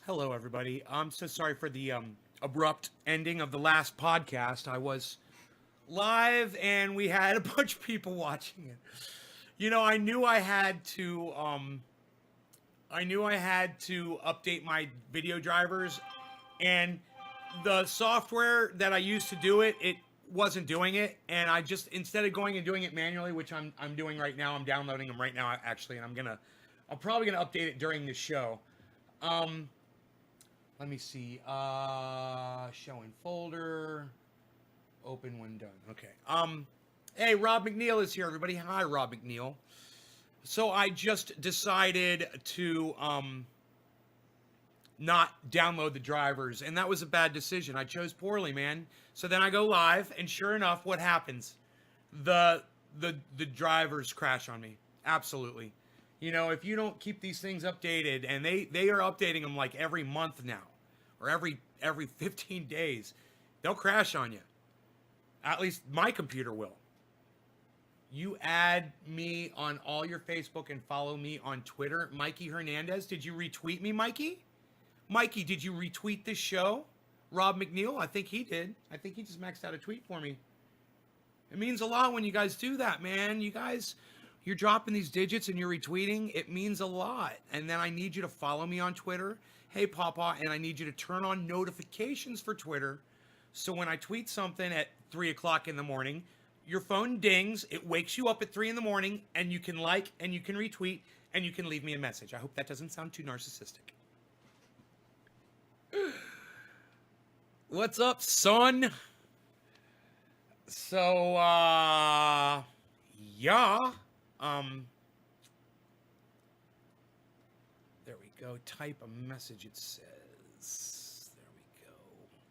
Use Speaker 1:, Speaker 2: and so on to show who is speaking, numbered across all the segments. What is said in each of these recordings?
Speaker 1: Hello, everybody. I'm so sorry for the abrupt ending of the last podcast. I was live and we had a bunch of people watching it. I knew I had to update my video drivers, and the software that I used to do it wasn't doing it, and I just instead of going and doing it manually, which I'm doing right now, I'm downloading them right now actually, and I'm probably gonna update it during the show. Um, Let me see. Showing folder. Open when done. Okay. Hey, Rob McNeil is here, everybody. Hi, Rob McNeil. So I just decided to not download the drivers, and that was a bad decision. I chose poorly, man. So then I go live, and sure enough, what happens? The the drivers crash on me. Absolutely. If you don't keep these things updated, and they are updating them like every month now, or every 15 days, they'll crash on you. At least my computer will. You add me on all your Facebook and follow me on Twitter, Mikey Hernandez. Did you retweet me, Mikey? Mikey, did you retweet this show? Rob McNeil, I think he did. I think he just maxed out a tweet for me. It means a lot when you guys do that, man. You're dropping these digits and you're retweeting. It means a lot. And then I need you to follow me on Twitter. Hey, Papa, and I need you to turn on notifications for Twitter. So when I tweet something at 3 o'clock in the morning, your phone dings, it wakes you up at 3 in the morning, and you can like, and you can retweet, and you can leave me a message. I hope that doesn't sound too narcissistic. What's up, son? So, yeah. There we go. Type a message, it says. There we go.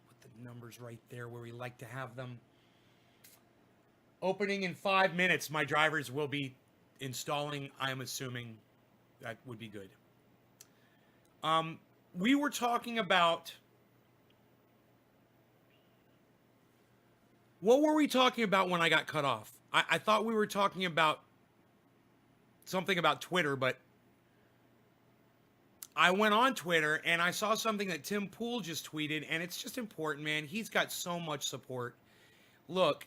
Speaker 1: Put the numbers right there where we like to have them. Opening in 5 minutes. My drivers will be installing. I'm assuming that would be good. We were talking about... What were we talking about when I got cut off? I thought we were talking about something about Twitter, but I went on Twitter and I saw something that Tim Pool just tweeted, and it's just important, man. He's got so much support. Look,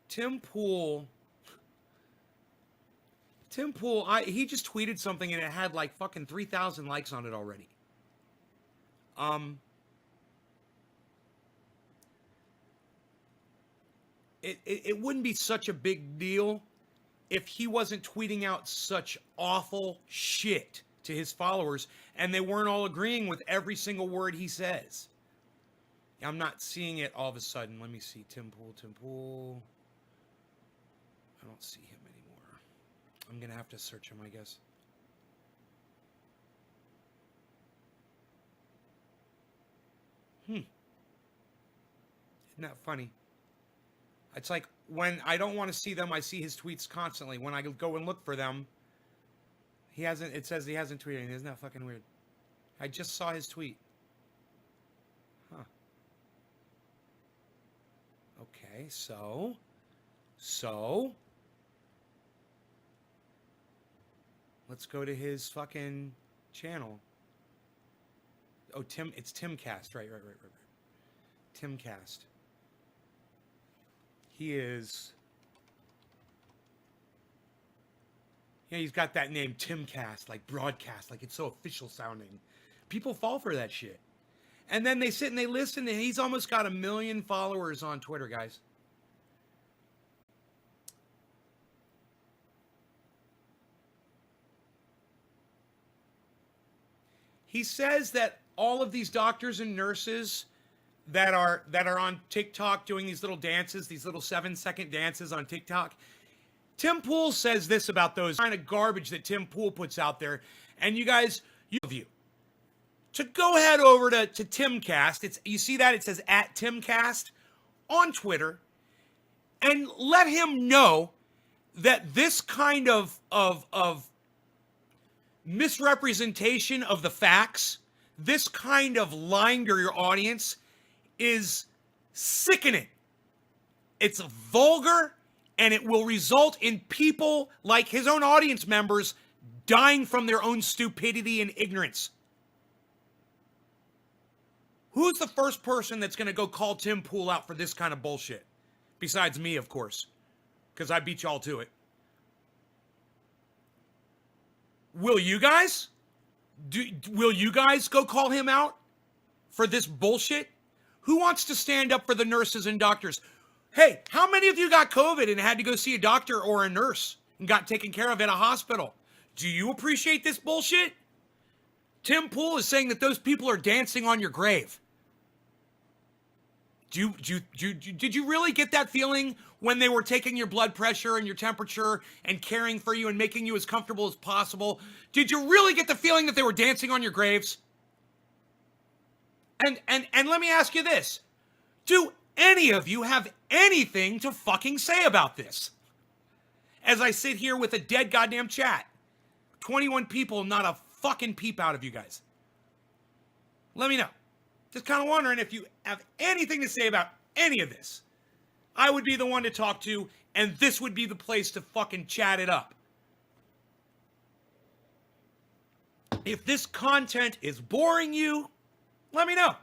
Speaker 1: Tim Pool, he just tweeted something and it had like fucking 3,000 likes on it already. It wouldn't be such a big deal if he wasn't tweeting out such awful shit to his followers and they weren't all agreeing with every single word he says. I'm not seeing it all of a sudden. Let me see. Tim Pool. I don't see him anymore. I'm going to have to search him, I guess. Isn't that funny? It's like when I don't want to see them, I see his tweets constantly. When I go and look for them, it says he hasn't tweeted anything. Isn't that fucking weird? I just saw his tweet. Huh. Okay, so let's go to his fucking channel. Oh, it's Timcast. Right. Timcast. He is... Yeah, he's got that name, Timcast, like broadcast, like it's so official sounding. People fall for that shit. And then they sit and they listen, and he's almost got 1 million followers on Twitter, guys. He says that all of these doctors and nurses that are on TikTok doing these little dances, these little 7-second dances on TikTok. Tim Pool says this about those kind of garbage that Tim Pool puts out there. And you guys, to go head over to Timcast. You see that? It says at Timcast on Twitter. And let him know that this kind of misrepresentation of the facts, this kind of lying to your audience is sickening. It's vulgar, and it will result in people like his own audience members dying from their own stupidity and ignorance. Who's the first person that's going to go call Tim Pool out for this kind of bullshit? Besides me, of course, because I beat y'all to it. Will you guys? Will you guys go call him out for this bullshit? Who wants to stand up for the nurses and doctors? Hey, how many of you got COVID and had to go see a doctor or a nurse and got taken care of in a hospital? Do you appreciate this bullshit? Tim Pool is saying that those people are dancing on your grave. Did you really get that feeling when they were taking your blood pressure and your temperature and caring for you and making you as comfortable as possible? Did you really get the feeling that they were dancing on your graves? And let me ask you this. Do any of you have anything to fucking say about this? As I sit here with a dead goddamn chat. 21 people, not a fucking peep out of you guys. Let me know. Just kind of wondering if you have anything to say about any of this. I would be the one to talk to, and this would be the place to fucking chat it up. If this content is boring you, let me know.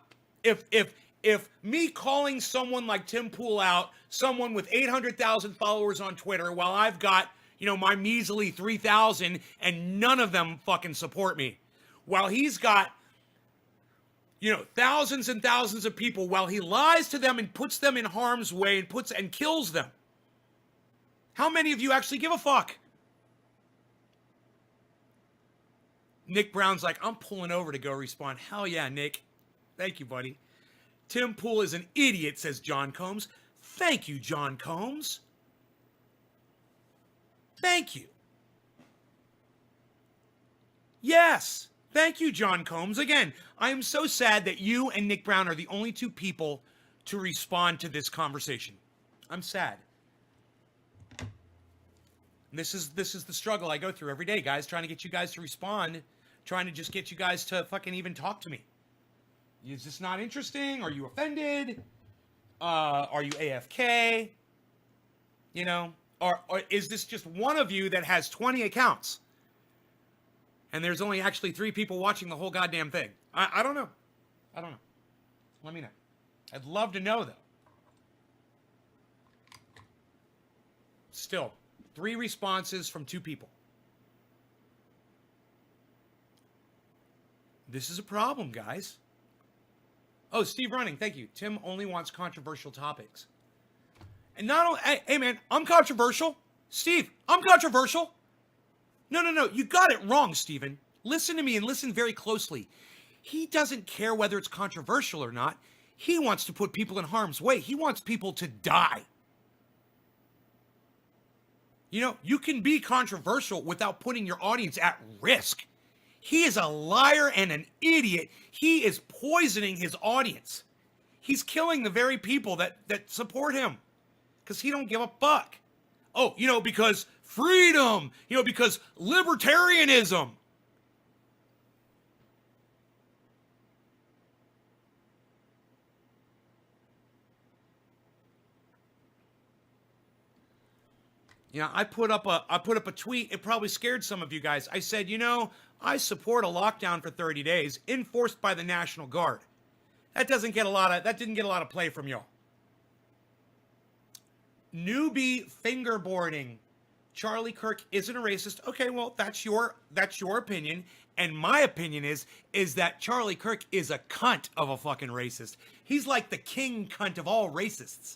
Speaker 1: If me calling someone like Tim Pool out, someone with 800,000 followers on Twitter, while I've got, my measly 3,000 and none of them fucking support me, while he's got, thousands and thousands of people, while he lies to them and puts them in harm's way and kills them. How many of you actually give a fuck? Nick Brown's like, I'm pulling over to go respond. Hell yeah, Nick. Thank you, buddy. Tim Pool is an idiot, says John Combs. Thank you, John Combs. Thank you. Yes. Thank you, John Combs. Again, I am so sad that you and Nick Brown are the only two people to respond to this conversation. I'm sad. This is the struggle I go through every day, guys, trying to get you guys to respond, trying to just get you guys to fucking even talk to me. Is this not interesting? Are you offended? Are you AFK? Or is this just one of you that has 20 accounts? And there's only actually 3 people watching the whole goddamn thing. I don't know. I don't know. Let me know. I'd love to know, though. Still, 3 responses from 2 people. This is a problem, guys. Oh, Steve Running, thank you. Tim only wants controversial topics. And not only, hey man, I'm controversial. Steve, I'm controversial. No, you got it wrong, Steven. Listen to me and listen very closely. He doesn't care whether it's controversial or not. He wants to put people in harm's way. He wants people to die. You can be controversial without putting your audience at risk. He is a liar and an idiot. He is poisoning his audience. He's killing the very people that support him because he don't give a fuck. Oh, because freedom, because libertarianism. I put up a tweet. It probably scared some of you guys. I said, I support a lockdown for 30 days enforced by the National Guard. That didn't get a lot of play from y'all. Newbie fingerboarding. Charlie Kirk isn't a racist. Okay, well, that's your opinion. And my opinion is that Charlie Kirk is a cunt of a fucking racist. He's like the king cunt of all racists.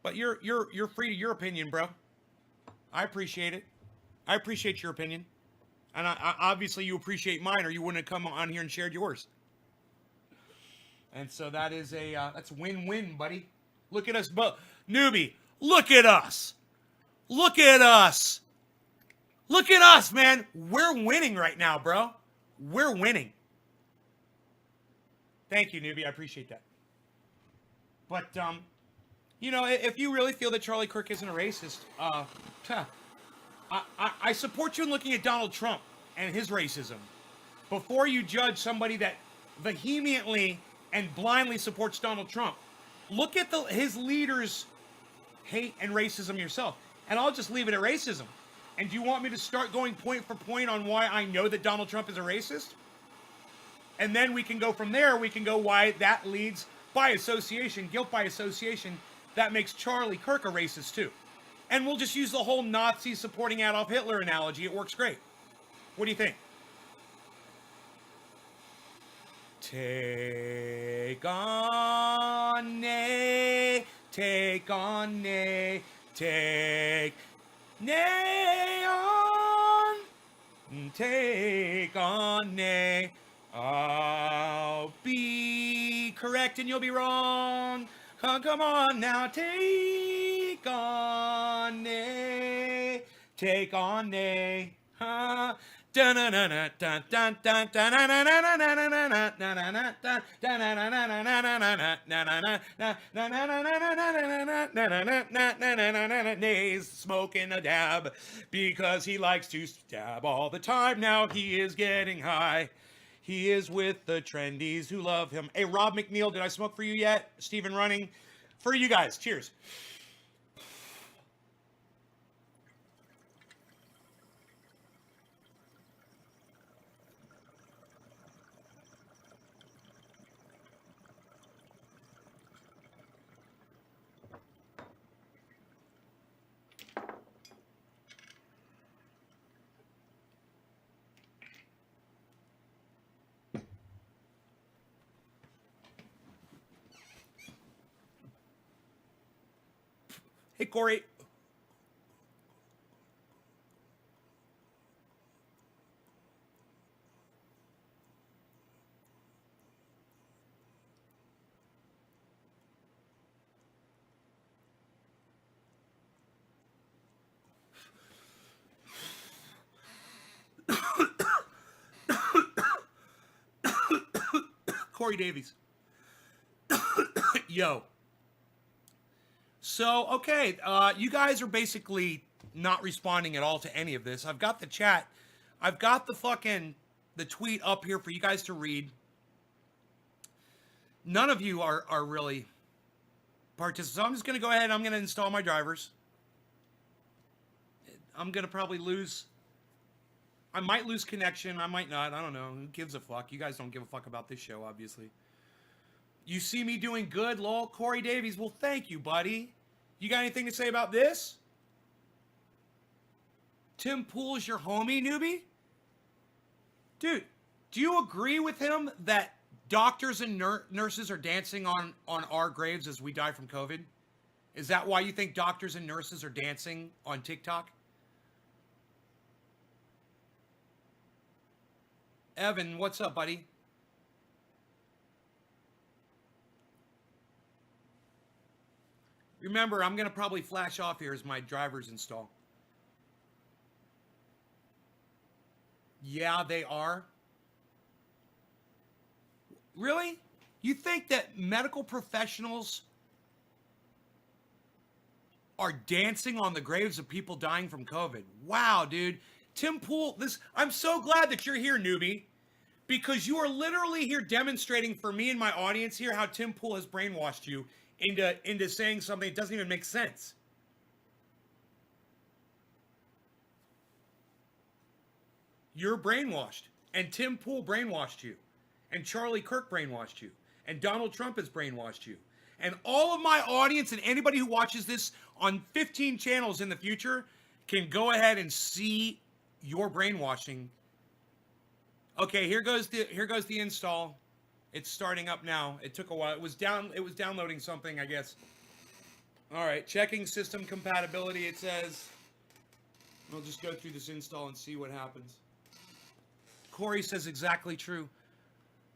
Speaker 1: But you're free to your opinion, bro. I appreciate it. I appreciate your opinion. And I obviously you appreciate mine or you wouldn't have come on here and shared yours. And so that is that's win-win, buddy. Look at us both. Newbie, look at us. Look at us. Look at us, man. We're winning right now, bro. We're winning. Thank you, Newbie. I appreciate that. But, if you really feel that Charlie Kirk isn't a racist, I support you in looking at Donald Trump and his racism before you judge somebody that vehemently and blindly supports Donald Trump. Look at his leaders' hate and racism yourself. And I'll just leave it at racism. And do you want me to start going point for point on why I know that Donald Trump is a racist? And then we can go from there. We can go why that leads by association, guilt by association. That makes Charlie Kirk a racist too. And we'll just use the whole Nazi supporting Adolf Hitler analogy. It works great. What do you think? Take on nay, take on nay, take nay on, take on nay. I'll be correct and you'll be wrong. Come on now, take on nay, take on nay. Nay's smoking a dab because he likes to stab all the time. Now he is getting high. He is with the trendies who love him. Hey, Rob McNeil, did I smoke for you yet? Stephen Running. For you guys, cheers. Hey, Corey. Corey Davies. Yo. So, okay, you guys are basically not responding at all to any of this. I've got the chat. I've got the tweet up here for you guys to read. None of you are really participants. So I'm just going to go ahead and I'm going to install my drivers. I'm going to probably lose. I might lose connection. I might not. I don't know. Who gives a fuck? You guys don't give a fuck about this show, obviously. You see me doing good, lol. Corey Davies. Well, thank you, buddy. You got anything to say about this? Tim Pool's your homie, newbie? Dude, do you agree with him that doctors and nurses are dancing on our graves as we die from COVID? Is that why you think doctors and nurses are dancing on TikTok? Evan, what's up, buddy? Remember, I'm going to probably flash off here as my drivers install. Yeah, they are. Really? You think that medical professionals are dancing on the graves of people dying from COVID? Wow, dude. Tim Pool, I'm so glad that you're here, newbie, because you are literally here demonstrating for me and my audience here how Tim Pool has brainwashed you into saying something that doesn't even make sense. You're brainwashed, and Tim Pool brainwashed you, and Charlie Kirk brainwashed you, and Donald Trump has brainwashed you, and all of my audience and anybody who watches this on 15 channels in the future can go ahead and see your brainwashing. Okay, here goes the install. It's starting up now. It took a while. It was downloading something, I guess. All right, checking system compatibility, it says. We'll just go through this install and see what happens. Corey says exactly true.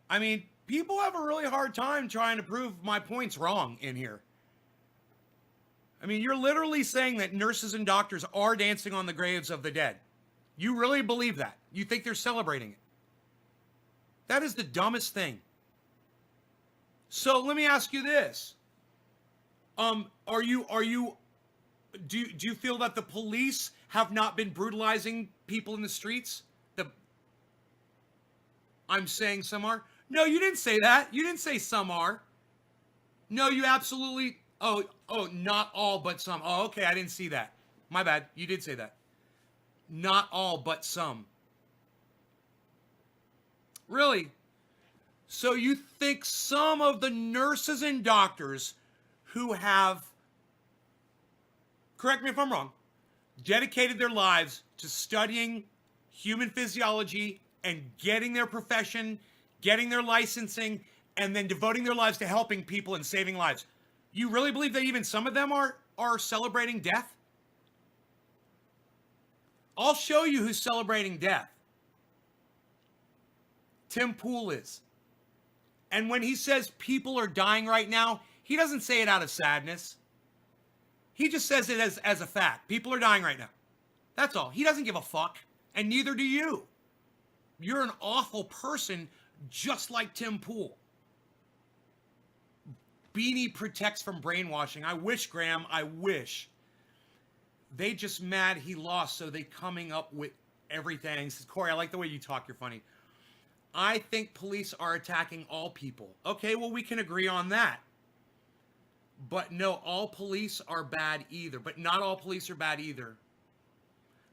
Speaker 1: I mean, people have a really hard time trying to prove my points wrong in here. I mean, you're literally saying that nurses and doctors are dancing on the graves of the dead. You really believe that? You think they're celebrating it? That is the dumbest thing. So let me ask you this. Do you feel that the police have not been brutalizing people in the streets? I'm saying some are. No, you didn't say that. You didn't say some are. No, you absolutely. Oh, not all but some. Oh, okay, I didn't see that. My bad. You did say that. Not all but some. Really? So you think some of the nurses and doctors who have, correct me if I'm wrong, dedicated their lives to studying human physiology and getting their profession, getting their licensing, and then devoting their lives to helping people and saving lives. You really believe that even some of them are celebrating death? I'll show you who's celebrating death. Tim Pool is. And when he says people are dying right now, he doesn't say it out of sadness. He just says it as a fact. People are dying right now. That's all. He doesn't give a fuck. And neither do you. You're an awful person just like Tim Pool. Beanie protects from brainwashing. I wish, Graham, I wish. They just mad he lost, so they coming up with everything. He says, Corey, I like the way you talk. You're funny. I think police are attacking all people. Okay, well, we can agree on that. But no, all police are bad either. But not all police are bad either.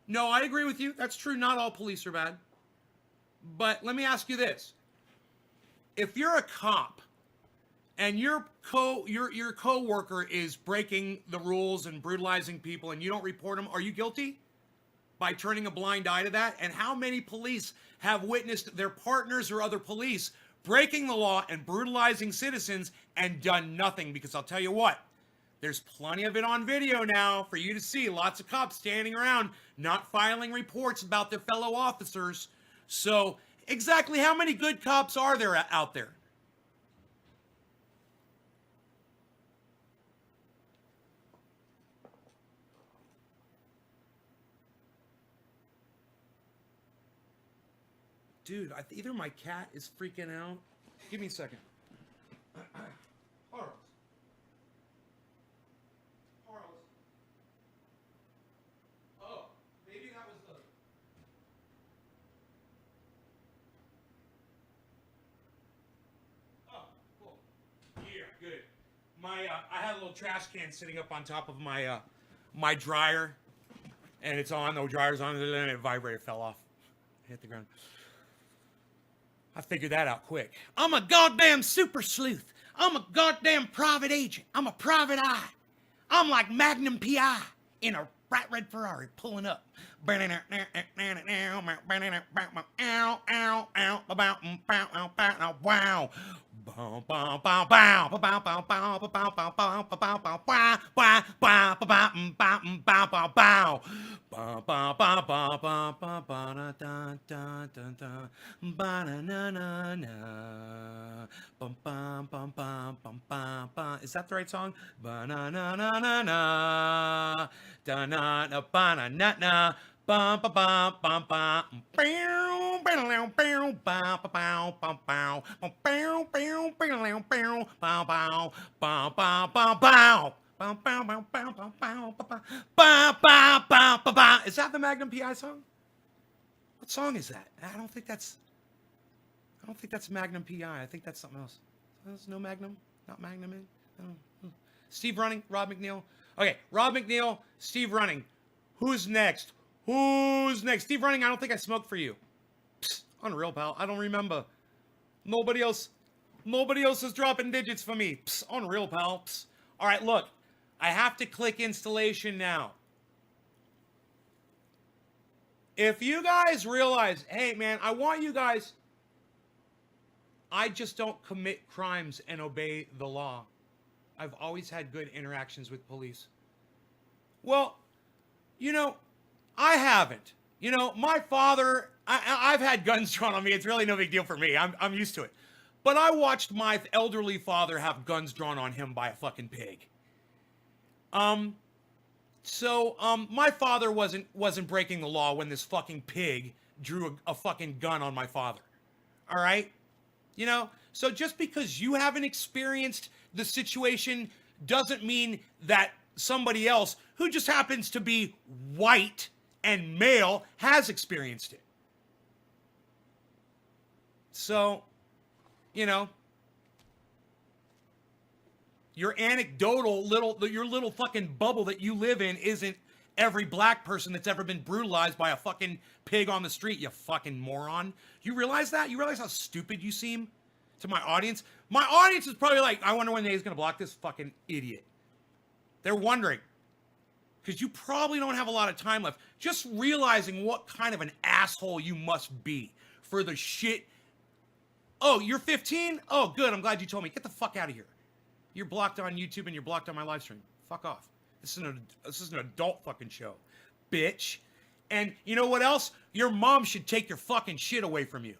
Speaker 1: No, I agree with you. That's true. Not all police are bad. But let me ask you this. If you're a cop and your coworker is breaking the rules and brutalizing people and you don't report them, are you guilty by turning a blind eye to that? And how many police have witnessed their partners or other police breaking the law and brutalizing citizens and done nothing? Because I'll tell you what, there's plenty of it on video now for you to see. Lots of cops standing around not filing reports about their fellow officers. So exactly how many good cops are there out there? Dude, either my cat is freaking out. Give me a second. Charles. Oh, maybe that was the... Oh, cool. Yeah, good. I had a little trash can sitting up on top of my my dryer, and it's on. The dryer's on, and it vibrated, fell off, hit the ground. I figured that out quick. I'm a goddamn super sleuth. I'm a goddamn private agent. I'm a private eye. I'm like Magnum PI in a bright red Ferrari pulling up. Wow. Is that the right song? Bum ba bum bum bum bow bow bow bow bow bow bow bow bow bow bow bow bow bow. Is that the Magnum PI song? What song is that? I don't think that's Magnum PI. I think that's something else. There's no Magnum? Not Magnum in? Steve Running, Rob McNeil. Okay, Rob McNeil, Steve Running. Who's next? Who's next? Steve Running, I don't think I smoked for you. Psst, unreal, pal. I don't remember. Nobody else is dropping digits for me. Psst, unreal, pal. Psst. All right, look. I have to click installation now. If you guys realize, hey, man, I want you guys... I just don't commit crimes and obey the law. I've always had good interactions with police. Well, you know... I haven't. You know, my father, I've had guns drawn on me. It's really no big deal for me. I'm used to it. But I watched my elderly father have guns drawn on him by a fucking pig. My father wasn't breaking the law when this fucking pig drew a fucking gun on my father. All right? You know, so just because you haven't experienced the situation doesn't mean that somebody else who just happens to be white and male has experienced it. So, you know, your anecdotal your little fucking bubble that you live in isn't every black person that's ever been brutalized by a fucking pig on the street, you fucking moron. You realize that? You realize how stupid you seem? to my audience. My audience is probably like, I wonder when he's going to block this fucking idiot. They're wondering. Because you probably don't have a lot of time left. Just realizing what kind of an asshole you must be for the shit. Oh, you're 15? Oh, good. I'm glad you told me. Get the fuck out of here. You're blocked on YouTube and you're blocked on my live stream. Fuck off. This is an adult fucking show, bitch. And you know what else? Your mom should take your fucking shit away from you.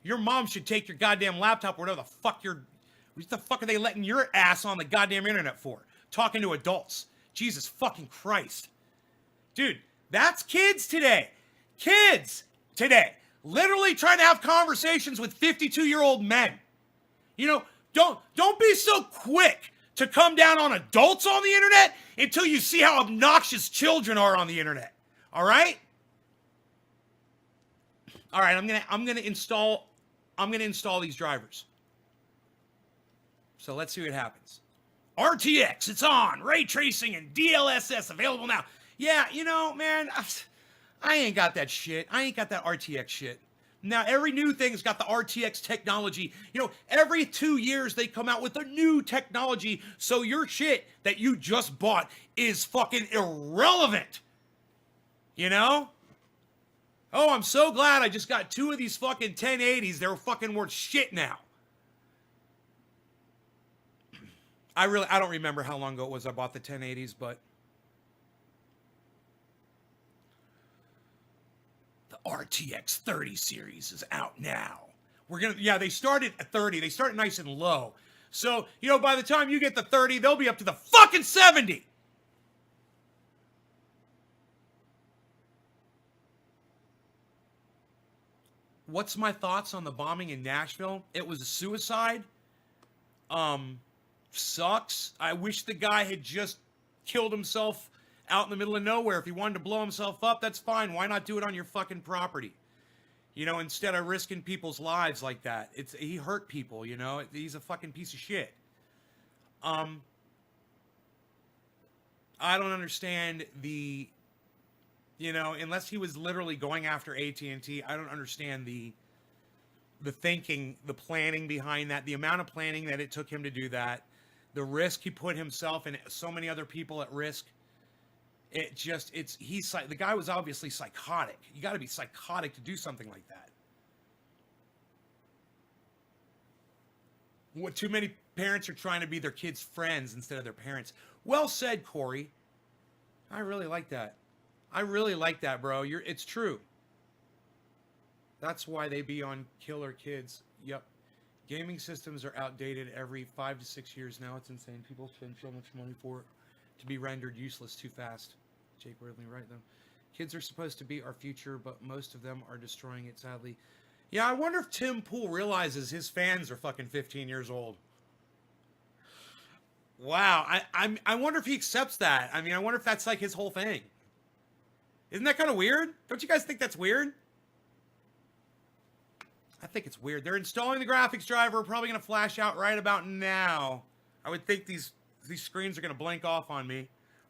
Speaker 1: Your mom should take your goddamn laptop, whatever the fuck what the fuck are they letting your ass on the goddamn internet for? Talking to adults. Jesus fucking Christ. Dude, that's kids today. Kids today. Literally trying to have conversations with 52-year-old men. You know, don't be so quick to come down on adults on the internet until you see how obnoxious children are on the internet. All right? All right, I'm gonna install these drivers. So let's see what happens. RTX, it's on. Ray tracing and DLSS available now. Yeah, you know, man, I ain't got that shit. I ain't got that RTX shit. Now, every new thing's got the RTX technology. You know, every 2 years they come out with a new technology, so your shit that you just bought is fucking irrelevant. You know? Oh, I'm so glad I just got 2 of these fucking 1080s. They're fucking worth shit now. I don't remember how long ago it was I bought the 1080s, but the RTX 30 series is out now. They started at 30. They started nice and low. So, you know, by the time you get the 30, they'll be up to the fucking 70. What's my thoughts on the bombing in Nashville? It was a suicide. Sucks. I wish the guy had just killed himself out in the middle of nowhere. If he wanted to blow himself up, that's fine. Why not do it on your fucking property? You know, instead of risking people's lives like that. He hurt people, you know. He's a fucking piece of shit. I don't understand unless he was literally going after AT&T, I don't understand the thinking, the planning behind that, the amount of planning that it took him to do that, the risk he put himself and so many other people at risk. The guy was obviously psychotic. You got to be psychotic to do something like that. What too many parents are trying to be their kids' friends instead of their parents. Well said, Corey. I really like that. I really like that, bro. It's true. That's why they be on Killer Kids. Yep. Gaming systems are outdated every 5 to 6 years now. It's insane. People spend so much money for it to be rendered useless too fast. Jake Worthley, right though. Kids are supposed to be our future, but most of them are destroying it, sadly. Yeah, I wonder if Tim Pool realizes his fans are fucking 15 years old. Wow. I wonder if he accepts that. I mean, I wonder if that's like his whole thing. Isn't that kind of weird? Don't you guys think that's weird? I think it's weird. They're installing the graphics driver. Probably going to flash out right about now. I would think these screens are going to blink off on me.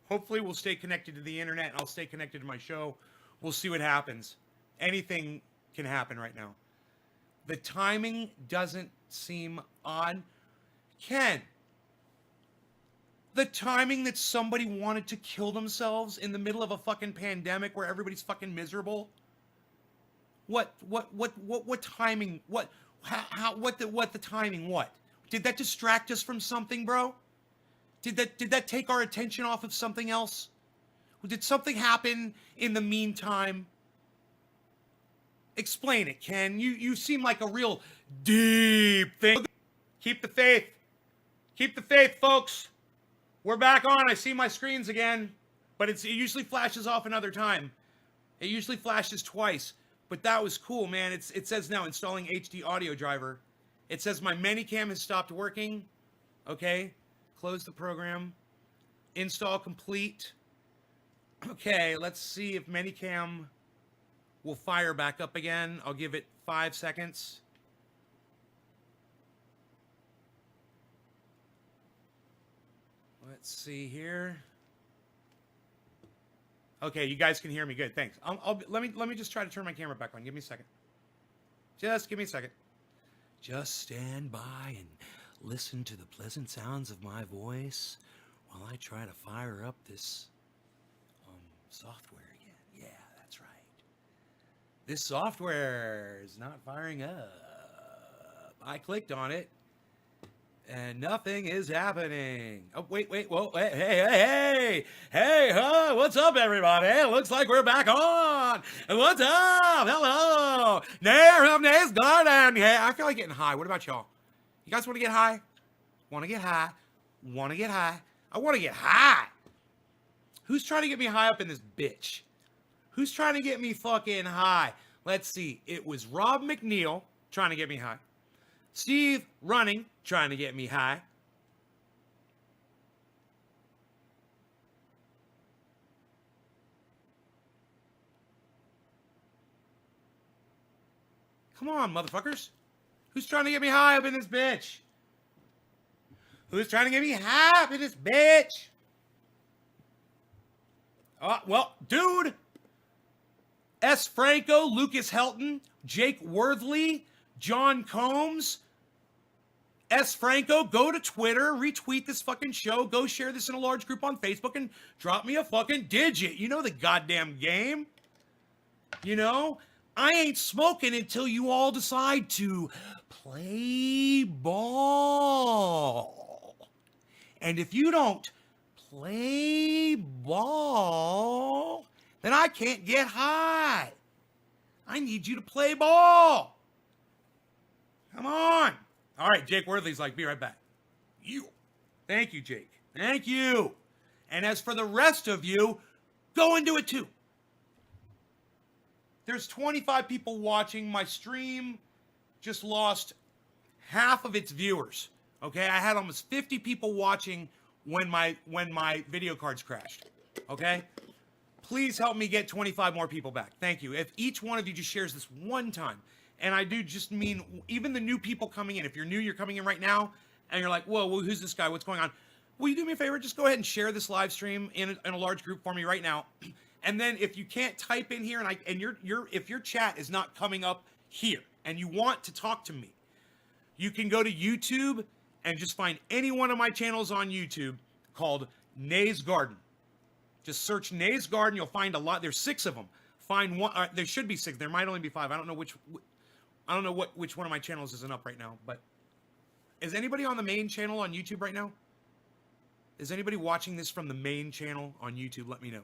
Speaker 1: Hopefully we'll stay connected to the internet and I'll stay connected to my show. We'll see what happens. Anything can happen right now. The timing doesn't seem odd. Ken, the timing that somebody wanted to kill themselves in the middle of a fucking pandemic where everybody's fucking miserable. What timing? What the timing? What? Did that distract us from something, bro? Did that take our attention off of something else? Did something happen in the meantime? Explain it, Ken. You seem like a real deep thing. Keep the faith. Keep the faith, folks. We're back on. I see my screens again, but it usually flashes off another time. It usually flashes twice. But that was cool, man. It says now installing HD audio driver. It says my Manycam has stopped working. Okay. Close the program. Install complete. Okay, let's see if Manycam will fire back up again. I'll give it 5 seconds. Let's see here. Okay, you guys can hear me. Good, thanks. Let me just try to turn my camera back on. Give me a second. Just give me a second. Just stand by and listen to the pleasant sounds of my voice while I try to fire up this software again. Yeah, that's right. This software is not firing up. I clicked on it and nothing is happening. Oh, wait, whoa, hey, huh? What's up, everybody? It looks like we're back on. What's up? Hello. Nair of Nays Garden. Yeah, I feel like getting high. What about y'all? You guys want to get high? Want to get high? Want to get high? I want to get high. Who's trying to get me high up in this bitch? Who's trying to get me fucking high? Let's see. It was Rob McNeil trying to get me high. Steve Running trying to get me high. Come on, motherfuckers. Who's trying to get me high up in this bitch? Who's trying to get me high up in this bitch? Well, dude. S. Franco, Lucas Helton, Jake Worthley, John Combs. S. Franco, go to Twitter, retweet this fucking show, go share this in a large group on Facebook, and drop me a fucking digit. You know the goddamn game. You know? I ain't smoking until you all decide to play ball. And if you don't play ball, then I can't get high. I need you to play ball. Come on. All right, Jake Worthley's like, be right back. You. Thank you, Jake. Thank you. And as for the rest of you, go and do it too. There's 25 people watching. My stream just lost half of its viewers. Okay, I had almost 50 people watching when my video cards crashed. Okay? Please help me get 25 more people back. Thank you. If each one of you just shares this one time, and I do just mean even the new people coming in. If you're new, you're coming in right now, and you're like, whoa, who's this guy? What's going on? Will you do me a favor? Just go ahead and share this live stream in a large group for me right now. And then if you can't type in here, if your chat is not coming up here, and you want to talk to me, you can go to YouTube and just find any one of my channels on YouTube called Nays Garden. Just search Nays Garden. You'll find a lot. There's 6 of them. Find one. There should be 6. There might only be 5. I don't know which one of my channels isn't up right now. But is anybody on the main channel on YouTube right now? Is anybody watching this from the main channel on YouTube? Let me know.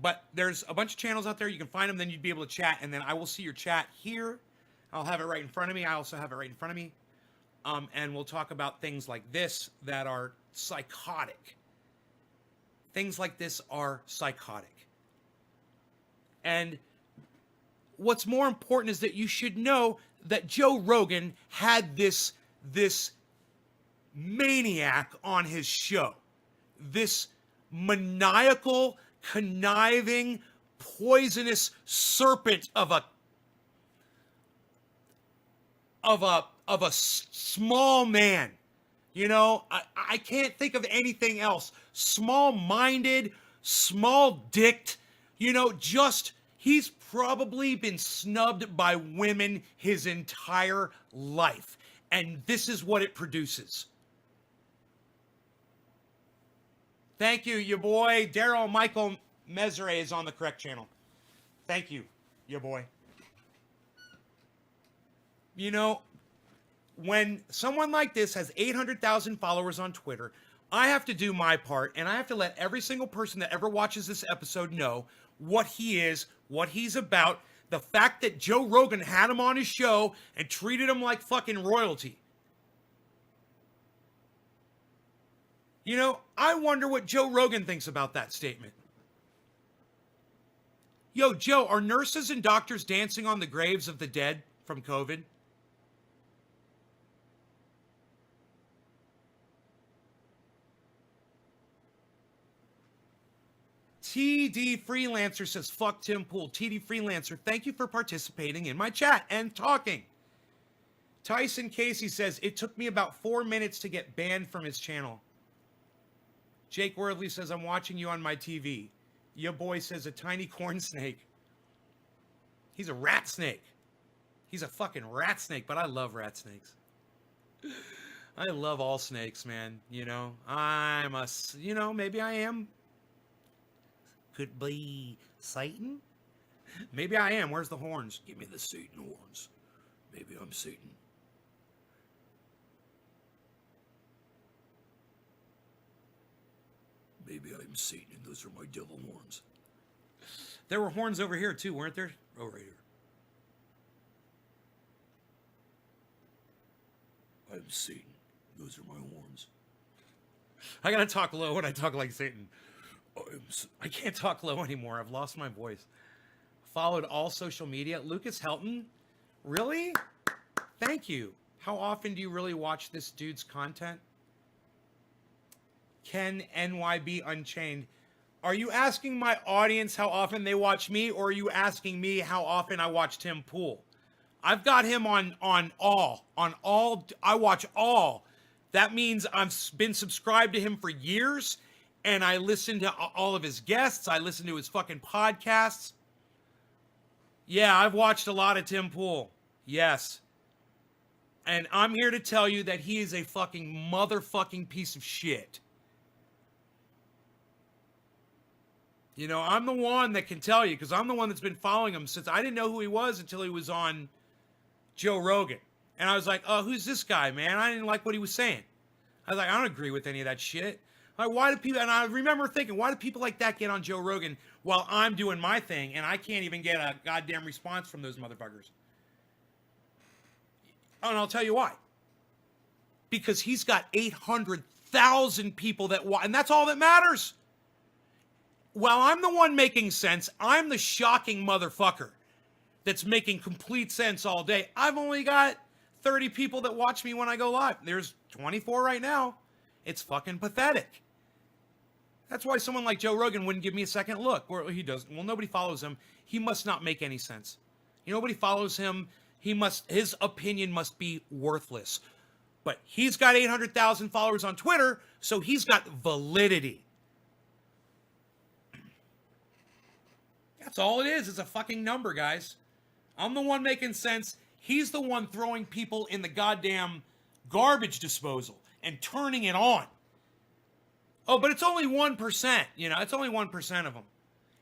Speaker 1: But there's a bunch of channels out there. You can find them. Then you'd be able to chat, and then I will see your chat here. I'll have it right in front of me. I also have it right in front of me. And we'll talk about things like this that are psychotic. Things like this are psychotic. And what's more important is that you should know that Joe Rogan had this maniac on his show. This maniacal, conniving, poisonous serpent of a small man. You know, I can't think of anything else. Small-minded, small-dicked, you know, he's probably been snubbed by women his entire life. And this is what it produces. Thank you, your boy. Daryl Michael Mesre is on the correct channel. Thank you, your boy. You know, when someone like this has 800,000 followers on Twitter, I have to do my part, and I have to let every single person that ever watches this episode know what he is, what he's about, the fact that Joe Rogan had him on his show and treated him like fucking royalty. You know, I wonder what Joe Rogan thinks about that statement. Yo, Joe, are nurses and doctors dancing on the graves of the dead from COVID? TD Freelancer says, fuck Tim Pool. TD Freelancer, thank you for participating in my chat and talking. Tyson Casey says, it took me about 4 minutes to get banned from his channel. Jake Worthley says, I'm watching you on my TV. Your boy says, a tiny corn snake. He's a rat snake. He's a fucking rat snake, but I love rat snakes. I love all snakes, man. You know, maybe I am. Could be Satan. Maybe I am. Where's the horns? Give me the Satan horns. Maybe I'm Satan. Maybe I'm Satan, and those are my devil horns. There were horns over here, too, weren't there? Oh, right here. I'm Satan. Those are my horns. I gotta talk low when I talk like Satan. I can't talk low anymore. I've lost my voice. Followed all social media. Lucas Helton? Really? Thank you. How often do you really watch this dude's content? Ken NYB Unchained. Are you asking my audience how often they watch me, or are you asking me how often I watch Tim Pool? I've got him on all. I watch all. That means I've been subscribed to him for years, and I listen to all of his guests. I listen to his fucking podcasts. Yeah, I've watched a lot of Tim Pool. Yes. And I'm here to tell you that he is a fucking motherfucking piece of shit. You know, I'm the one that can tell you, because I'm the one that's been following him since I didn't know who he was until he was on Joe Rogan. And I was like, oh, who's this guy, man? I didn't like what he was saying. I was like, I don't agree with any of that shit. Like, why do people, and I remember thinking, why do people like that get on Joe Rogan while I'm doing my thing and I can't even get a goddamn response from those motherfuckers? And I'll tell you why. Because he's got 800,000 people that watch, and that's all that matters. While I'm the one making sense, I'm the shocking motherfucker that's making complete sense all day. I've only got 30 people that watch me when I go live. There's 24 right now. It's fucking pathetic. That's why someone like Joe Rogan wouldn't give me a second look. Or he doesn't. Well, nobody follows him. He must not make any sense. You know, nobody follows him. His opinion must be worthless. But he's got 800,000 followers on Twitter, so he's got validity. That's all it is. It's a fucking number, guys. I'm the one making sense. He's the one throwing people in the goddamn garbage disposal and turning it on. Oh, but it's only 1%. You know, it's only 1% of them.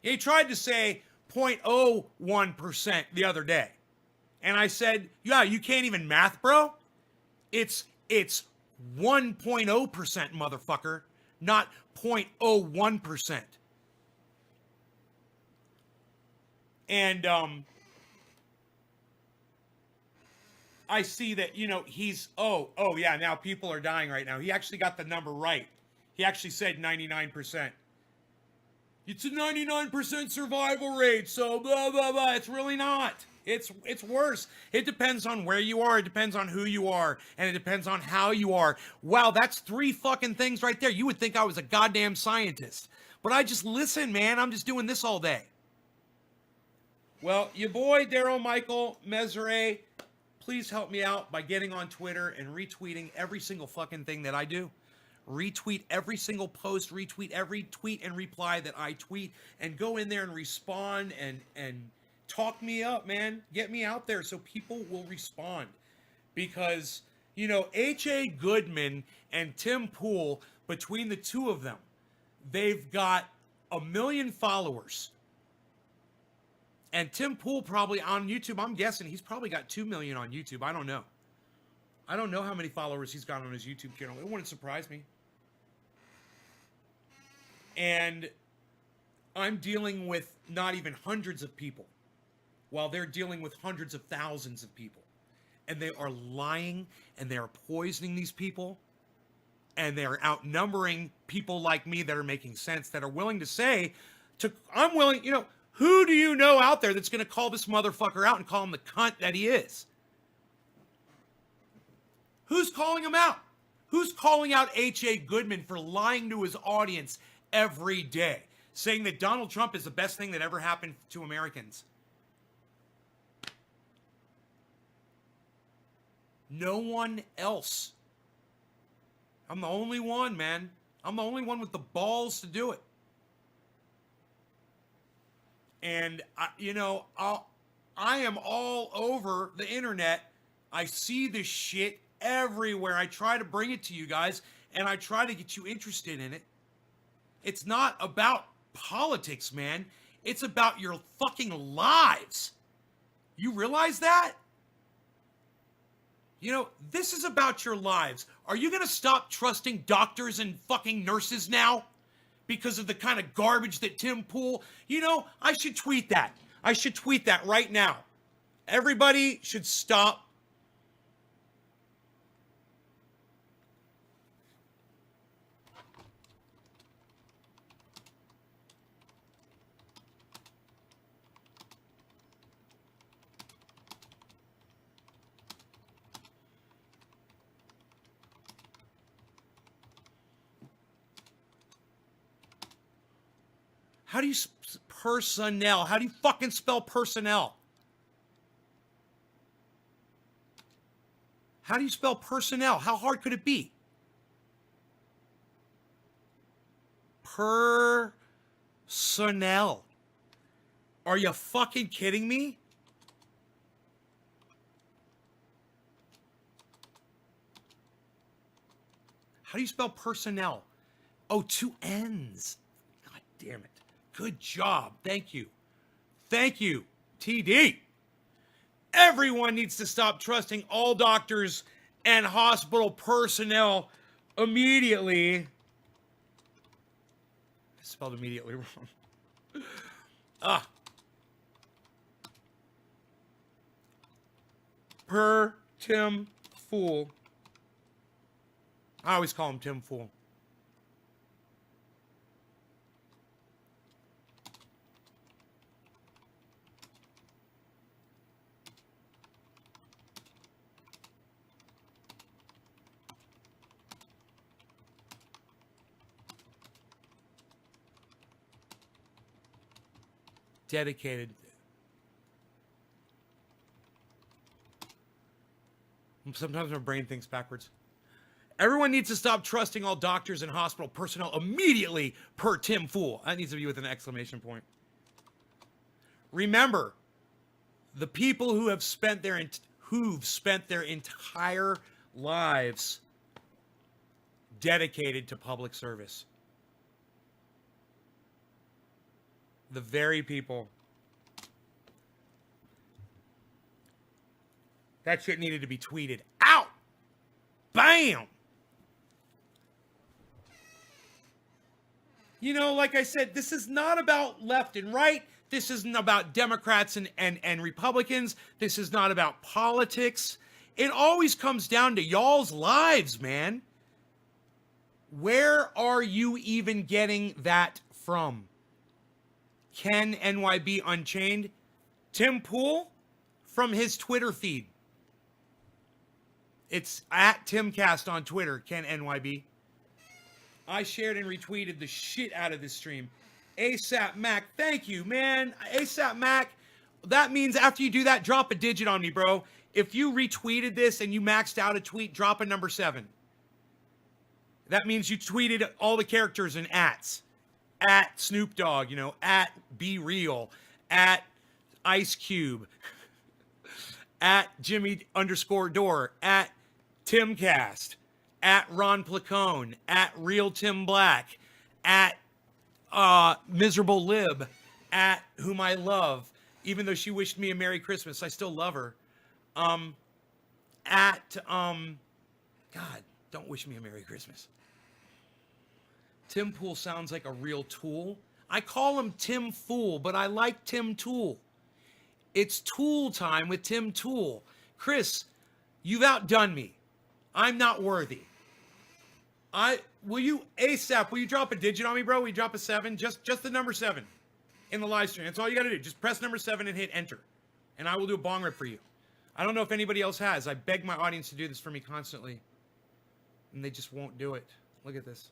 Speaker 1: He tried to say 0.01% the other day. And I said, yeah, you can't even math, bro. It's 1.0%, motherfucker, not 0.01%. And I see that, you know, he's, oh yeah, now people are dying right now. He actually got the number right. He actually said 99%. It's a 99% survival rate, so blah, blah, blah. It's really not. It's worse. It depends on where you are. It depends on who you are. And it depends on how you are. Wow, that's 3 fucking things right there. You would think I was a goddamn scientist. But I just listen, man. I'm just doing this all day. Well, your boy, Daryl Michael Mesere, please help me out by getting on Twitter and retweeting every single fucking thing that I do. Retweet every single post, retweet every tweet and reply that I tweet, and go in there and respond and talk me up, man. Get me out there so people will respond. Because, you know, H.A. Goodman and Tim Pool, between the two of them, they've got 1 million followers. And Tim Pool probably on YouTube, I'm guessing he's probably got 2 million on YouTube. I don't know. I don't know how many followers he's got on his YouTube channel. It wouldn't surprise me. And I'm dealing with not even hundreds of people, while they're dealing with hundreds of thousands of people. And they are lying, and they are poisoning these people, and they're outnumbering people like me that are making sense, that are willing to say, I'm willing, you know, who do you know out there that's going to call this motherfucker out and call him the cunt that he is? Who's calling him out? Who's calling out H.A. Goodman for lying to his audience every day, saying that Donald Trump is the best thing that ever happened to Americans? No one else. I'm the only one, man. I'm the only one with the balls to do it. And, you know, I am all over the internet. I see this shit everywhere. I try to bring it to you guys, and I try to get you interested in it. It's not about politics, man. It's about your fucking lives. You realize that? You know, this is about your lives. Are you going to stop trusting doctors and fucking nurses now? Because of the kind of garbage that Tim Pool... You know, I should tweet that. I should tweet that right now. Everybody should stop. How do you personnel? How do you fucking spell personnel? How do you spell personnel? How hard could it be? Personnel. Are you fucking kidding me? How do you spell personnel? Oh, 2 N's. God damn it. Good job. Thank you. Thank you, TD. Everyone needs to stop trusting all doctors and hospital personnel immediately. I spelled immediately wrong. Per Tim Fool. I always call him Tim Fool. Dedicated. Sometimes my brain thinks backwards. Everyone needs to stop trusting all doctors and hospital personnel immediately, per Tim Fool. That needs to be with an exclamation point. Remember, the people who have spent their entire lives dedicated to public service. The very people. That shit needed to be tweeted out. Bam! You know, like I said, this is not about left and right. This isn't about Democrats and Republicans. This is not about politics. It always comes down to y'all's lives, man. Where are you even getting that from? Ken NYB Unchained. Tim Pool from his Twitter feed. It's at Timcast on Twitter, Ken NYB. I shared and retweeted the shit out of this stream. ASAP Mac, thank you, man. ASAP Mac, that means after you do that, drop a digit on me, bro. If you retweeted this and you maxed out a tweet, drop a number 7. That means you tweeted all the characters in ats. At Snoop Dogg, you know, at Be Real, at Ice Cube, at Jimmy _Dore, at Timcast, at Ron Placone, at Real Tim Black, at Miserable Lib, at Whom I Love, even though she wished me a Merry Christmas, I still love her. God, don't wish me a Merry Christmas. Tim Pool sounds like a real tool. I call him Tim Fool, but I like Tim Tool. It's tool time with Tim Tool. Chris, you've outdone me. I'm not worthy. Will you drop a digit on me, bro? Will you drop a 7? Just the number 7 in the live stream. That's all you got to do. Just press number 7 and hit enter. And I will do a bong rip for you. I don't know if anybody else has. I beg my audience to do this for me constantly. And they just won't do it. Look at this.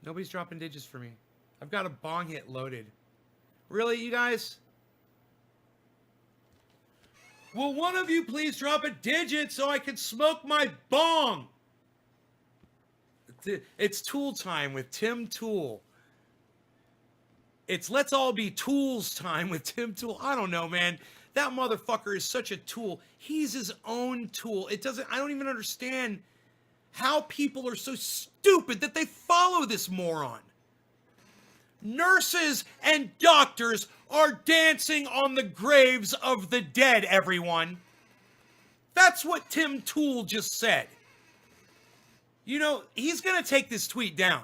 Speaker 1: Nobody's dropping digits for me. I've got a bong hit loaded. Really, you guys? Will one of you please drop a digit so I can smoke my bong? It's tool time with Tim Tool. It's let's all be tools time with Tim Tool. I don't know, man. That motherfucker is such a tool. He's his own tool. I don't even understand how people are so stupid that they follow this moron. Nurses and doctors are dancing on the graves of the dead, everyone. That's what Tim Toole just said. You know, he's going to take this tweet down.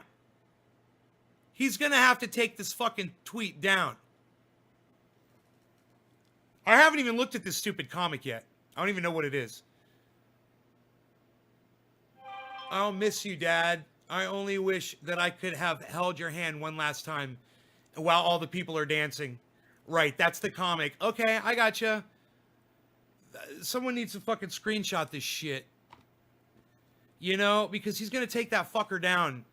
Speaker 1: He's going to have to take this fucking tweet down. I haven't even looked at this stupid comic yet. I don't even know what it is. I'll miss you, Dad. I only wish that I could have held your hand one last time while all the people are dancing. Right, that's the comic. Okay, I gotcha. Someone needs to fucking screenshot this shit. You know, because he's going to take that fucker down.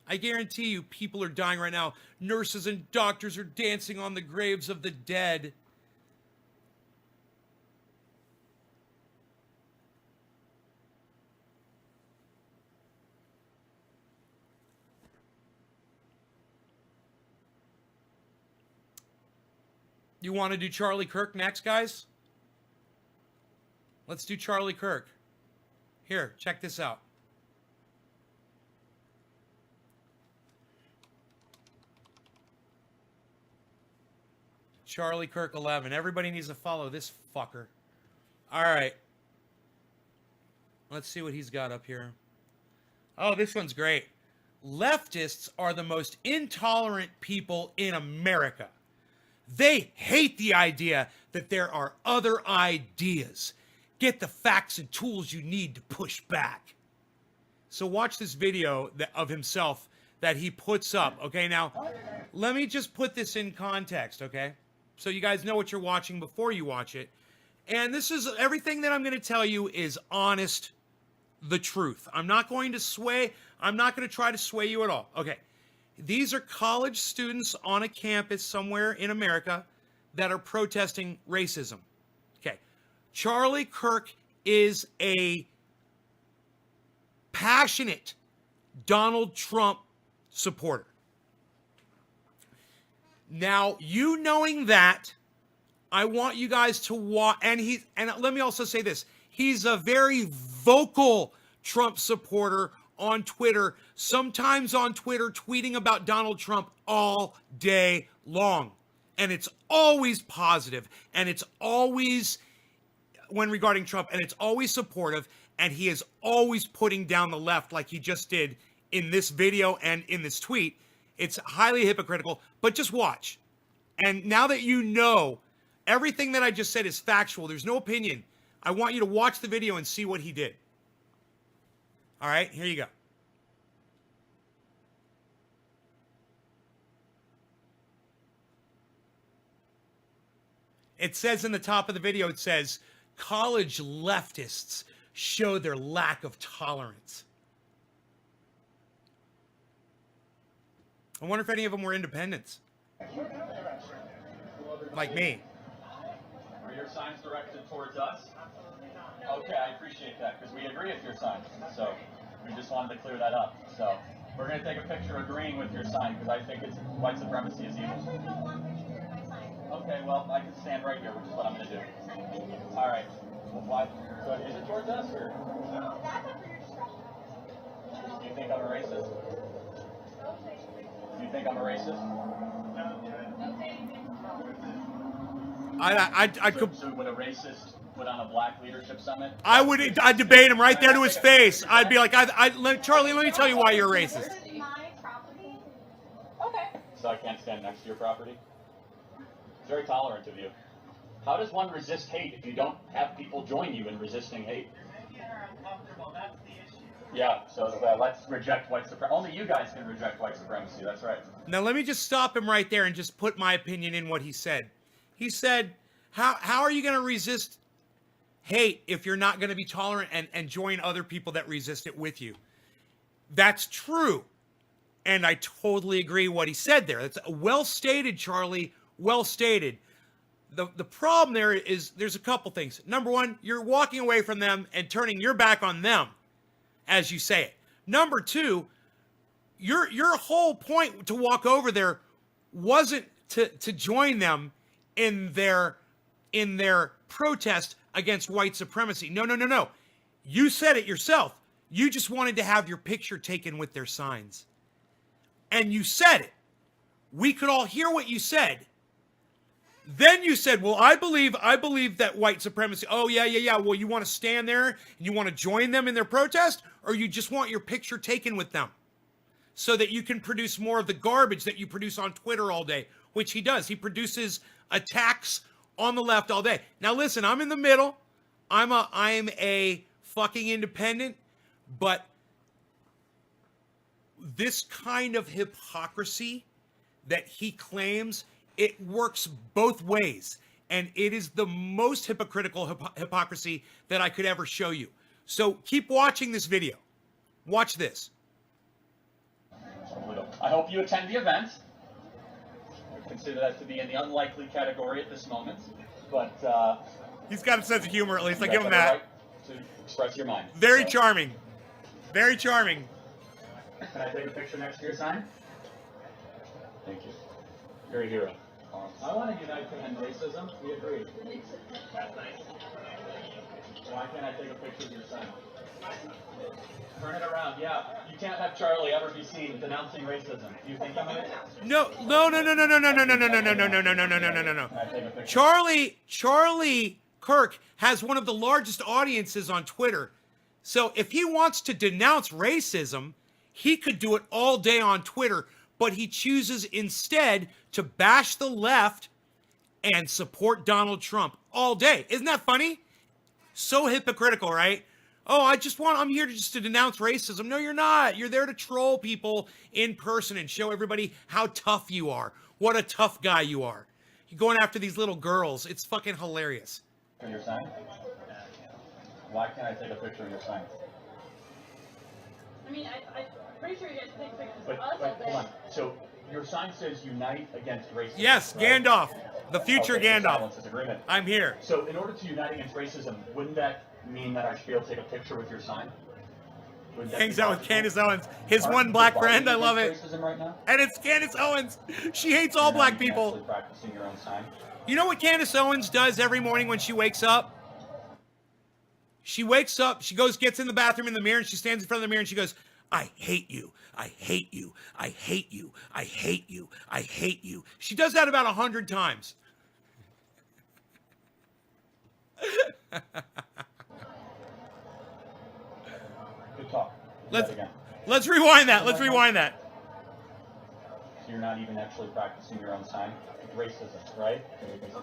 Speaker 1: I guarantee you people are dying right now. Nurses and doctors are dancing on the graves of the dead. You want to do Charlie Kirk next, guys? Let's do Charlie Kirk. Here, check this out. Charlie Kirk 11. Everybody needs to follow this fucker. All right. Let's see what he's got up here. Oh, this one's great. Leftists are the most intolerant people in America. They hate the idea that there are other ideas. Get the facts and tools you need to push back. So watch this video of himself that he puts up. Okay, now, let me just put this in context, okay? So you guys know what you're watching before you watch it. And this is everything that I'm going to tell you is honest, the truth. I'm not going to sway. I'm not going to try to sway you at all. Okay. These are college students on a campus somewhere in America that are protesting racism. Okay. Charlie Kirk is a passionate Donald Trump supporter. Now, you knowing that, I want you guys to watch, and let me also say this. He's a very vocal Trump supporter on Twitter, sometimes on Twitter tweeting about Donald Trump all day long. And it's always positive, and it's always, when regarding Trump, and it's always supportive, and he is always putting down the left like he just did in this video and in this tweet. It's highly hypocritical, but just watch. And now that you know everything that I just said is factual, there's no opinion, I want you to watch the video and see what he did. All right, here you go. It says in the top of the video, it says, college leftists show their lack of tolerance. I wonder if any of them were independents. Like me.
Speaker 2: Are your signs directed towards us? Okay, I appreciate that, because we agree with your sign. So we just wanted to clear that up. So we're going to take a picture agreeing with your sign, because I think white supremacy is evil. Okay, well, I can stand right here, which is what I'm going to do. All right. Well, why? So is it towards us, or? Do you think I'm a racist? Do you think I'm a racist?
Speaker 1: So
Speaker 2: would a racist put on a black leadership summit?
Speaker 1: I'd debate him right there to his face. I'd be like, Charlie, let me tell you why you're a racist.
Speaker 2: Okay. So I can't stand next to your property? Very tolerant of you. How does one resist hate if you don't have people join you in resisting hate? That's the issue. Yeah, so let's reject white supremacy. Only you guys can reject white supremacy, that's right.
Speaker 1: Now let me just stop him right there and just put my opinion in what he said. He said, how are you going to resist hate if you're not going to be tolerant and join other people that resist it with you? That's true. And I totally agree what he said there. That's well stated, Charlie. Well stated. The problem there is there's a couple things. Number one, you're walking away from them and turning your back on them as you say it. Number two, your whole point to walk over there wasn't to join them in their in their protest against white supremacy. No, no, no, no. You said it yourself. You just wanted to have your picture taken with their signs. And you said it. We could all hear what you said. Then you said, well, I believe that white supremacy. Oh, yeah. Well, you want to stand there and you want to join them in their protest? Or you just want your picture taken with them so that you can produce more of the garbage that you produce on Twitter all day, which he does. He produces attacks on the left all day. Now, listen, I'm in the middle. I'm a fucking independent, but this kind of hypocrisy that he claims, it works both ways. And it is the most hypocritical hypocrisy that I could ever show you. So keep watching this video. Watch this.
Speaker 2: I hope you attend the event. I consider that to be in the unlikely category at this moment. But
Speaker 1: he's got a sense of humor, at least. I
Speaker 2: you
Speaker 1: give him
Speaker 2: have
Speaker 1: that.
Speaker 2: the right to express your mind.
Speaker 1: Very
Speaker 2: So,
Speaker 1: charming. Very charming.
Speaker 2: Can I take a picture next to your sign? Thank you. You're a hero. I want to unite to end racism. We agree. That's nice. Why can't I take a picture of your sign? Turn it around. Yeah, you can't have Charlie ever be seen denouncing racism. Do you think I'm gonna?
Speaker 1: No.
Speaker 2: Can I take a picture?
Speaker 1: Charlie Kirk has one of the largest audiences on Twitter. So if he wants to denounce racism, he could do it all day on Twitter, but he chooses instead to bash the left and support Donald Trump all day. Isn't that funny? So hypocritical, right? Oh, I'm here to denounce racism. No, you're not. You're there to troll people in person and show everybody how tough you are. What a tough guy you are. You're going after these little girls. It's fucking hilarious.
Speaker 2: For your sign? Why can't I take a picture of your sign?
Speaker 3: I mean, I'm pretty sure you guys take pictures
Speaker 2: But
Speaker 3: of us all
Speaker 2: hold on.
Speaker 3: day.
Speaker 2: So your sign says unite against racism.
Speaker 1: Yes,
Speaker 2: right?
Speaker 1: Gandalf. The future
Speaker 2: Okay,
Speaker 1: Gandalf.
Speaker 2: silence is agreement.
Speaker 1: I'm here.
Speaker 2: So in order to unite against racism, wouldn't that mean that I should be able to take a picture with your sign? Wouldn't that
Speaker 1: Hangs
Speaker 2: be
Speaker 1: out with
Speaker 2: logical?
Speaker 1: Candace Owens. His
Speaker 2: Aren't
Speaker 1: one
Speaker 2: you
Speaker 1: black
Speaker 2: dividing
Speaker 1: friend. I love it.
Speaker 2: against racism right now?
Speaker 1: And it's Candace Owens. She hates all
Speaker 2: You're not
Speaker 1: black
Speaker 2: even
Speaker 1: people.
Speaker 2: actually practicing your own sign.
Speaker 1: You know what Candace Owens does every morning when she wakes up? She wakes up, she gets in the bathroom in the mirror, and she stands in front of the mirror and she goes, I hate you. I hate you. I hate you. I hate you. I hate you. She does that about 100 times.
Speaker 2: Good talk. Do
Speaker 1: Let's
Speaker 2: that again.
Speaker 1: let's rewind that. Let's rewind that.
Speaker 2: So you're not even actually practicing your own sign. Racism, right?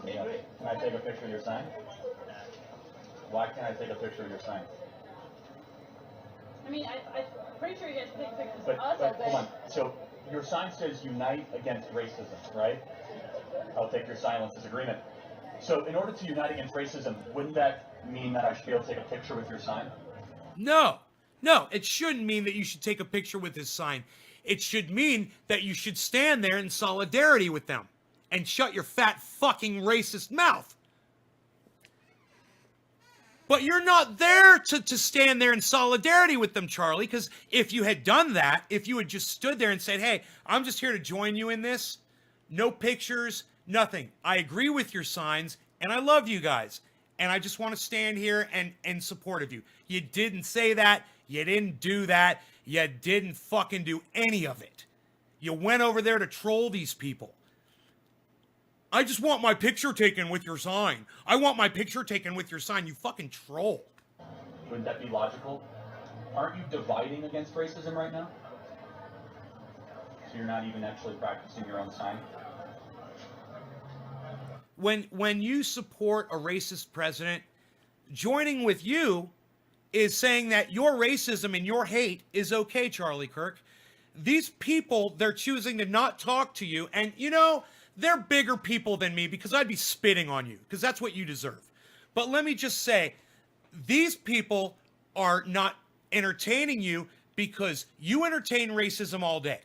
Speaker 2: Yeah. Can I take a picture of your sign? Why can't I take a picture of your sign?
Speaker 3: I mean, I'm pretty sure you guys take pictures
Speaker 2: But
Speaker 3: of us all day.
Speaker 2: hold on. So your sign says unite against racism, right? I'll take your silence as agreement. So in order to unite against racism, wouldn't that mean that I should be able to take a picture with your sign?
Speaker 1: No, it shouldn't mean that you should take a picture with his sign. It should mean that you should stand there in solidarity with them and shut your fat fucking racist mouth. But you're not there to stand there in solidarity with them, Charlie, because if you had done that, if you had just stood there and said, hey, I'm just here to join you in this, no pictures, nothing. I agree with your signs, and I love you guys, and I just want to stand here and in support of you. You didn't say that. You didn't do that. You didn't fucking do any of it. You went over there to troll these people. I just want my picture taken with your sign. I want my picture taken with your sign, you fucking troll.
Speaker 2: Wouldn't that be logical? Aren't you dividing against racism right now? So you're not even actually practicing your own sign?
Speaker 1: When you support a racist president, joining with you is saying that your racism and your hate is okay, Charlie Kirk. These people, they're choosing to not talk to you, and you know, they're bigger people than me because I'd be spitting on you because that's what you deserve. But let me just say, these people are not entertaining you because you entertain racism all day.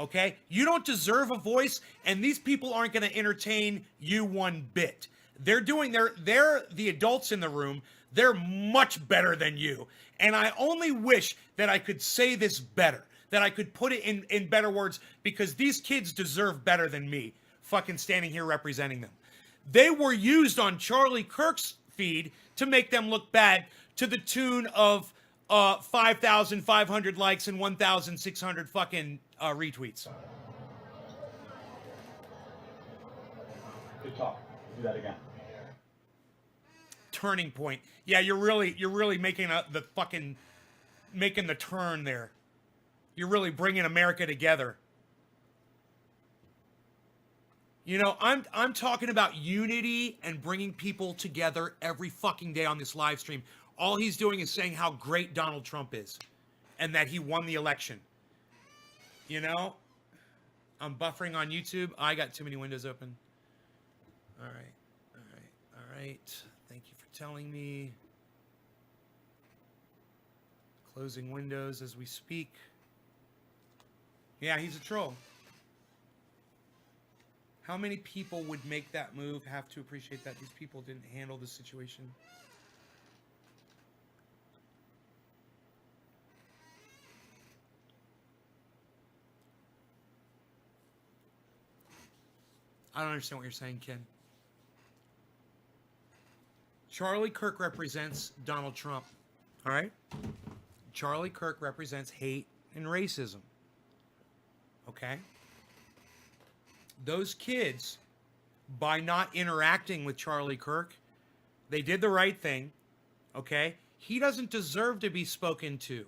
Speaker 1: Okay? You don't deserve a voice, and these people aren't going to entertain you one bit. They're the adults in the room. They're much better than you. And I only wish that I could say this better, that I could put it in better words, because these kids deserve better than me fucking standing here representing them. They were used on Charlie Kirk's feed to make them look bad to the tune of 5,500 likes and 1,600 fucking retweets.
Speaker 2: Good talk. Do that again.
Speaker 1: Turning point. Yeah, you're really making making the turn there. You're really bringing America together. You know, I'm talking about unity and bringing people together every fucking day on this live stream. All he's doing is saying how great Donald Trump is and that he won the election. You know, I'm buffering on YouTube. I got too many windows open. All right. Thank you for telling me. Closing windows as we speak. Yeah, he's a troll. How many people would make that move? Have to appreciate that these people didn't handle the situation. I don't understand what you're saying, Ken. Charlie Kirk represents Donald Trump. All right? Charlie Kirk represents hate and racism. Okay? Those kids, by not interacting with Charlie Kirk, they did the right thing. Okay? He doesn't deserve to be spoken to.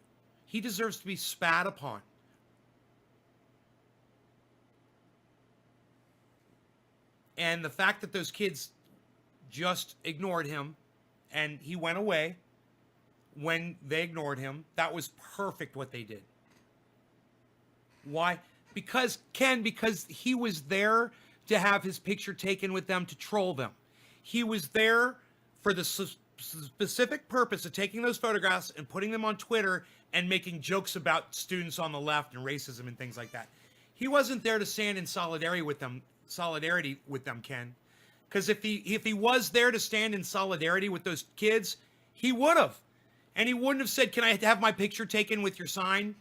Speaker 1: He deserves to be spat upon. And the fact that those kids just ignored him and he went away when they ignored him, that was perfect what they did. Why? Because he was there to have his picture taken with them to troll them. He was there for the specific purpose of taking those photographs and putting them on Twitter and making jokes about students on the left and racism and things like that. He wasn't there to stand in solidarity with them, Ken. Because if he was there to stand in solidarity with those kids, he would have. And he wouldn't have said, "Can I have my picture taken with your sign?"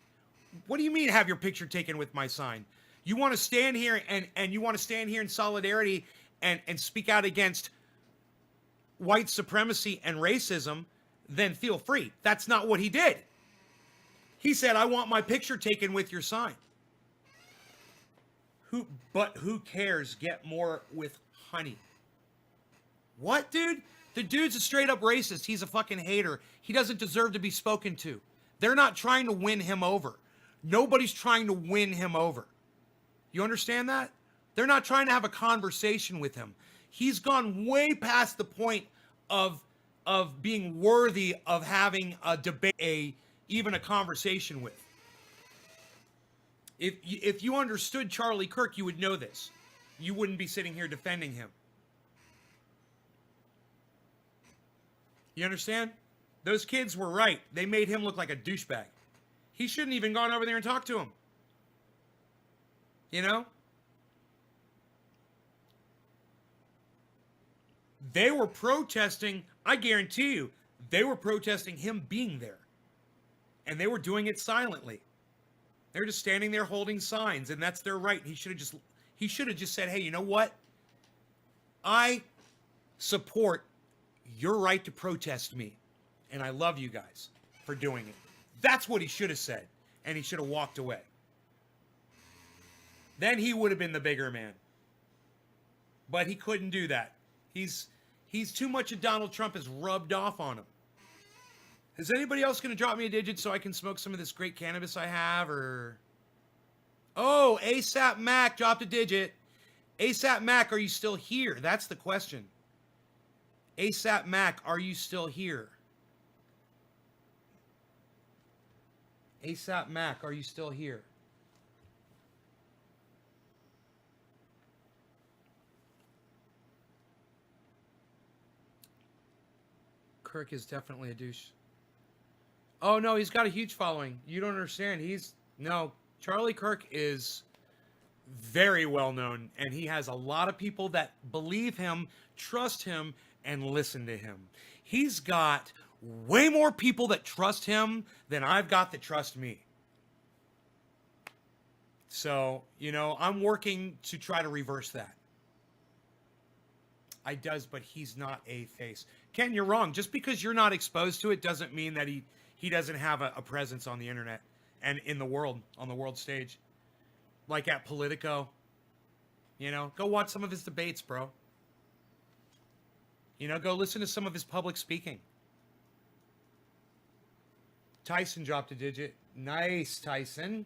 Speaker 1: What do you mean have your picture taken with my sign? You want to stand here and you want to stand here in solidarity and speak out against white supremacy and racism, then feel free. That's not what he did. He said, "I want my picture taken with your sign." But who cares? Get more with honey. What, dude? The dude's a straight up racist. He's a fucking hater. He doesn't deserve to be spoken to. They're not trying to win him over. Nobody's trying to win him over. You understand that? They're not trying to have a conversation with him. He's gone way past the point of being worthy of having a debate, even a conversation with. If you understood Charlie Kirk, you would know this. You wouldn't be sitting here defending him. You understand? Those kids were right. They made him look like a douchebag. He shouldn't even gone over there and talked to him. You know? They were protesting, I guarantee you, they were protesting him being there. And they were doing it silently. They're just standing there holding signs, and that's their right. He should have just said, "Hey, you know what? I support your right to protest me, and I love you guys for doing it." That's what he should have said, and he should have walked away. Then he would have been the bigger man. But he couldn't do that. He's too much of Donald Trump has rubbed off on him. Is anybody else going to drop me a digit so I can smoke some of this great cannabis I have, or... Oh, ASAP Mac dropped a digit. ASAP Mac, are you still here? That's the question. ASAP Mac, are you still here? ASAP Mac, are you still here? Kirk is definitely a douche. Oh, no, he's got a huge following. You don't understand. No, Charlie Kirk is very well known, and he has a lot of people that believe him, trust him, and listen to him. He's got way more people that trust him than I've got that trust me. So, I'm working to try to reverse that. I does, but he's not a face. Ken, you're wrong. Just because you're not exposed to it doesn't mean that he doesn't have a presence on the internet and in the world, on the world stage. Like at Politico. You know, go watch some of his debates, bro. You know, go listen to some of his public speaking. Tyson dropped a digit. Nice, Tyson.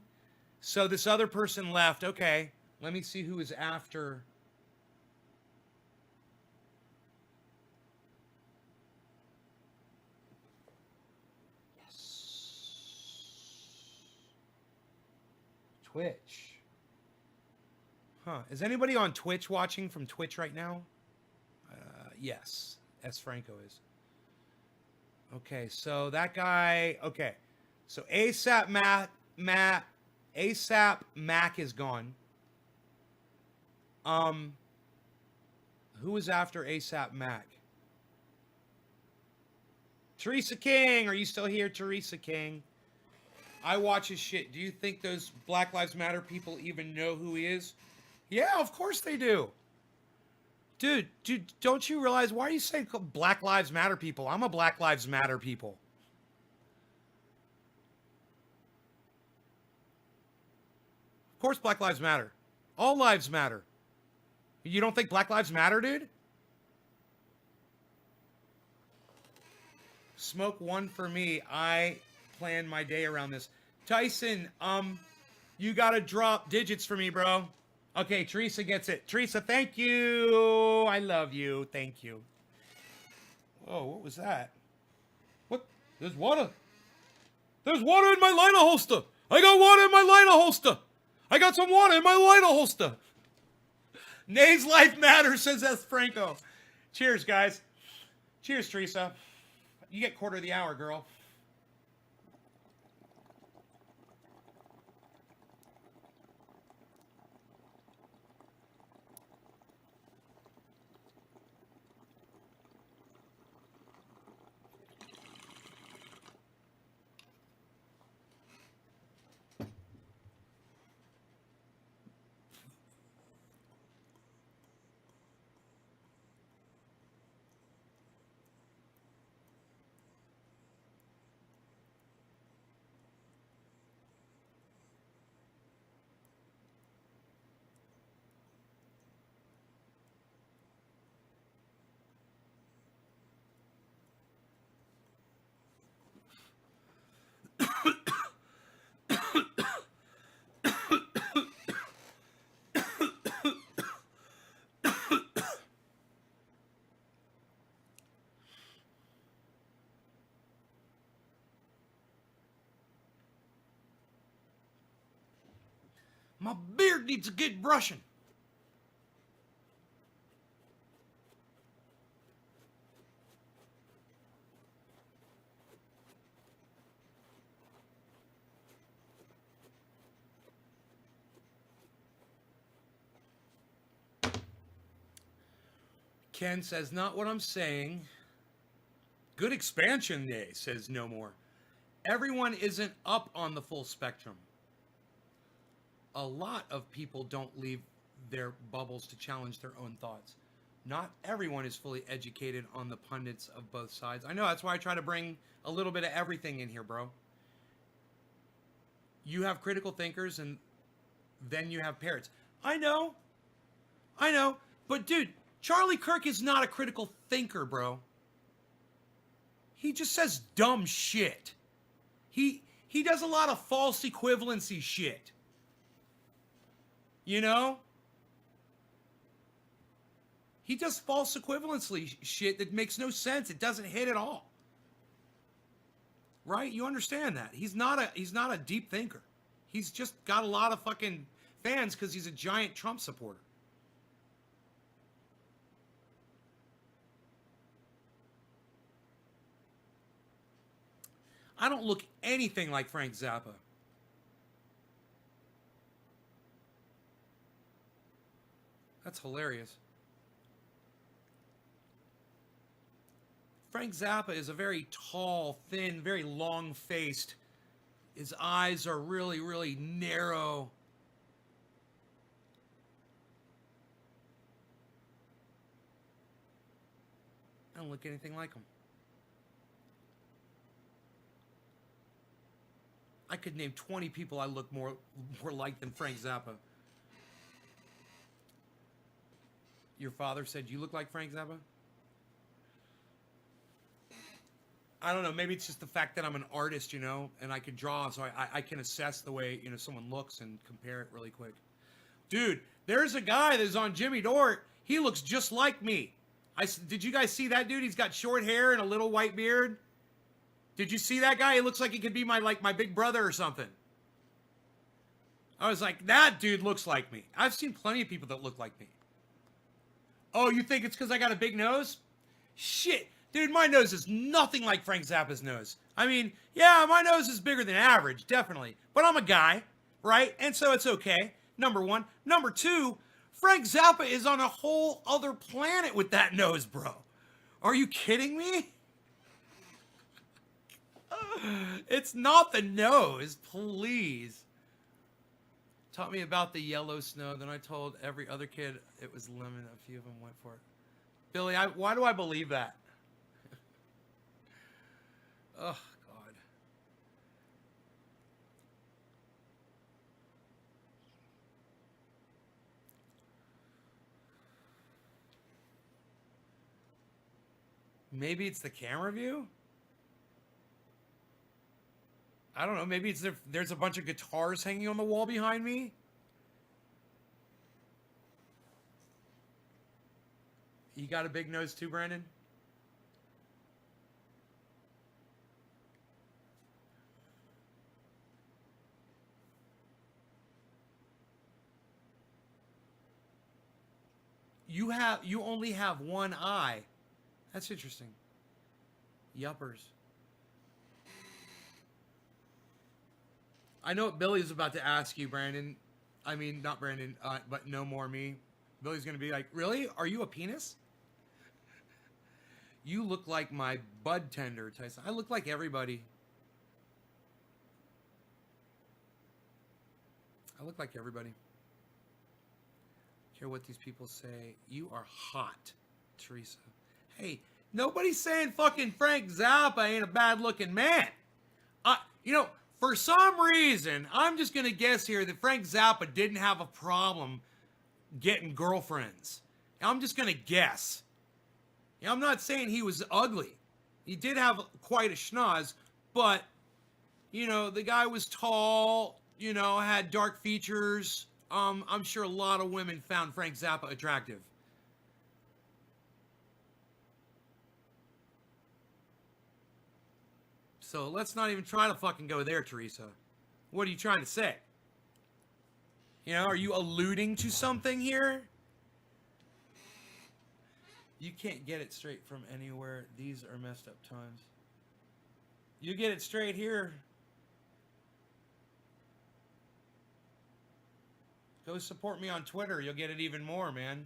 Speaker 1: So this other person left. Okay, let me see who is after. Twitch. Huh. Is anybody on Twitch watching from Twitch right now? Yes. S. Franco is. Okay, so that guy. Okay. So ASAP ASAP Mac is gone. Who is after ASAP Mac? Teresa King. Are you still here, Teresa King? I watch his shit. Do you think those Black Lives Matter people even know who he is? Yeah, of course they do. Dude, don't you realize, why are you saying Black Lives Matter people? I'm a Black Lives Matter people. Of course Black Lives Matter. All lives matter. You don't think Black Lives Matter, dude? Smoke one for me. I plan my day around this. Tyson, you gotta drop digits for me, bro. Okay, Teresa gets it. Teresa, thank you. I love you. Thank you. Whoa, what was that? What? There's water. There's water in my lighter holster. I got water in my lighter holster. I got some water in my lighter holster. Nay's life matters, says S. Franco. Cheers, guys. Cheers, Teresa. You get quarter of the hour, girl. My beard needs a good brushing. Ken says, not what I'm saying. Good expansion day, says no more. Everyone isn't up on the full spectrum. A lot of people don't leave their bubbles to challenge their own thoughts. Not everyone is fully educated on the pundits of both sides. I know, that's why I try to bring a little bit of everything in here, bro. You have critical thinkers and then you have parrots. I know. But dude, Charlie Kirk is not a critical thinker, bro. He just says dumb shit. He does a lot of false equivalency shit. You know? He does false equivalency shit that makes no sense. It doesn't hit at all. Right? You understand that. He's not a deep thinker. He's just got a lot of fucking fans because he's a giant Trump supporter. I don't look anything like Frank Zappa. That's hilarious. Frank Zappa is a very tall, thin, very long-faced. His eyes are really, really narrow. I don't look anything like him. I could name 20 people I look more like than Frank Zappa. Your father said you look like Frank Zappa? I don't know. Maybe it's just the fact that I'm an artist, you know, and I can draw, so I can assess the way, you know, someone looks and compare it really quick. Dude, there's a guy that's on Jimmy Dort. He looks just like me. Did you guys see that dude? He's got short hair and a little white beard. Did you see that guy? He looks like he could be my big brother or something. I was like, that dude looks like me. I've seen plenty of people that look like me. Oh, you think it's because I got a big nose? Shit. Dude, my nose is nothing like Frank Zappa's nose. I mean, yeah, my nose is bigger than average, definitely. But I'm a guy, right? And so it's okay. Number one. Number two, Frank Zappa is on a whole other planet with that nose, bro. Are you kidding me? It's not the nose, please. Taught me about the yellow snow. Then I told every other kid it was lemon. A few of them went for it. Billy, why do I believe that? Oh, God. Maybe it's the camera view? I don't know. Maybe it's there's a bunch of guitars hanging on the wall behind me. You got a big nose too, Brandon? You only have one eye. That's interesting. Yuppers. I know what Billy's about to ask you, Brandon. I mean, not Brandon, but no more me. Billy's going to be like, really? Are you a penis? You look like my bud tender, Tyson. I look like everybody. I look like everybody. Care what these people say. You are hot, Teresa. Hey, nobody's saying fucking Frank Zappa ain't a bad looking man. You know, for some reason, I'm just going to guess here that Frank Zappa didn't have a problem getting girlfriends. I'm just going to guess. I'm not saying he was ugly. He did have quite a schnoz, but, you know, the guy was tall, you know, had dark features. I'm sure a lot of women found Frank Zappa attractive. So let's not even try to fucking go there, Teresa. What are you trying to say? You know, are you alluding to something here? You can't get it straight from anywhere. These are messed up times. You get it straight here. Go support me on Twitter. You'll get it even more, man.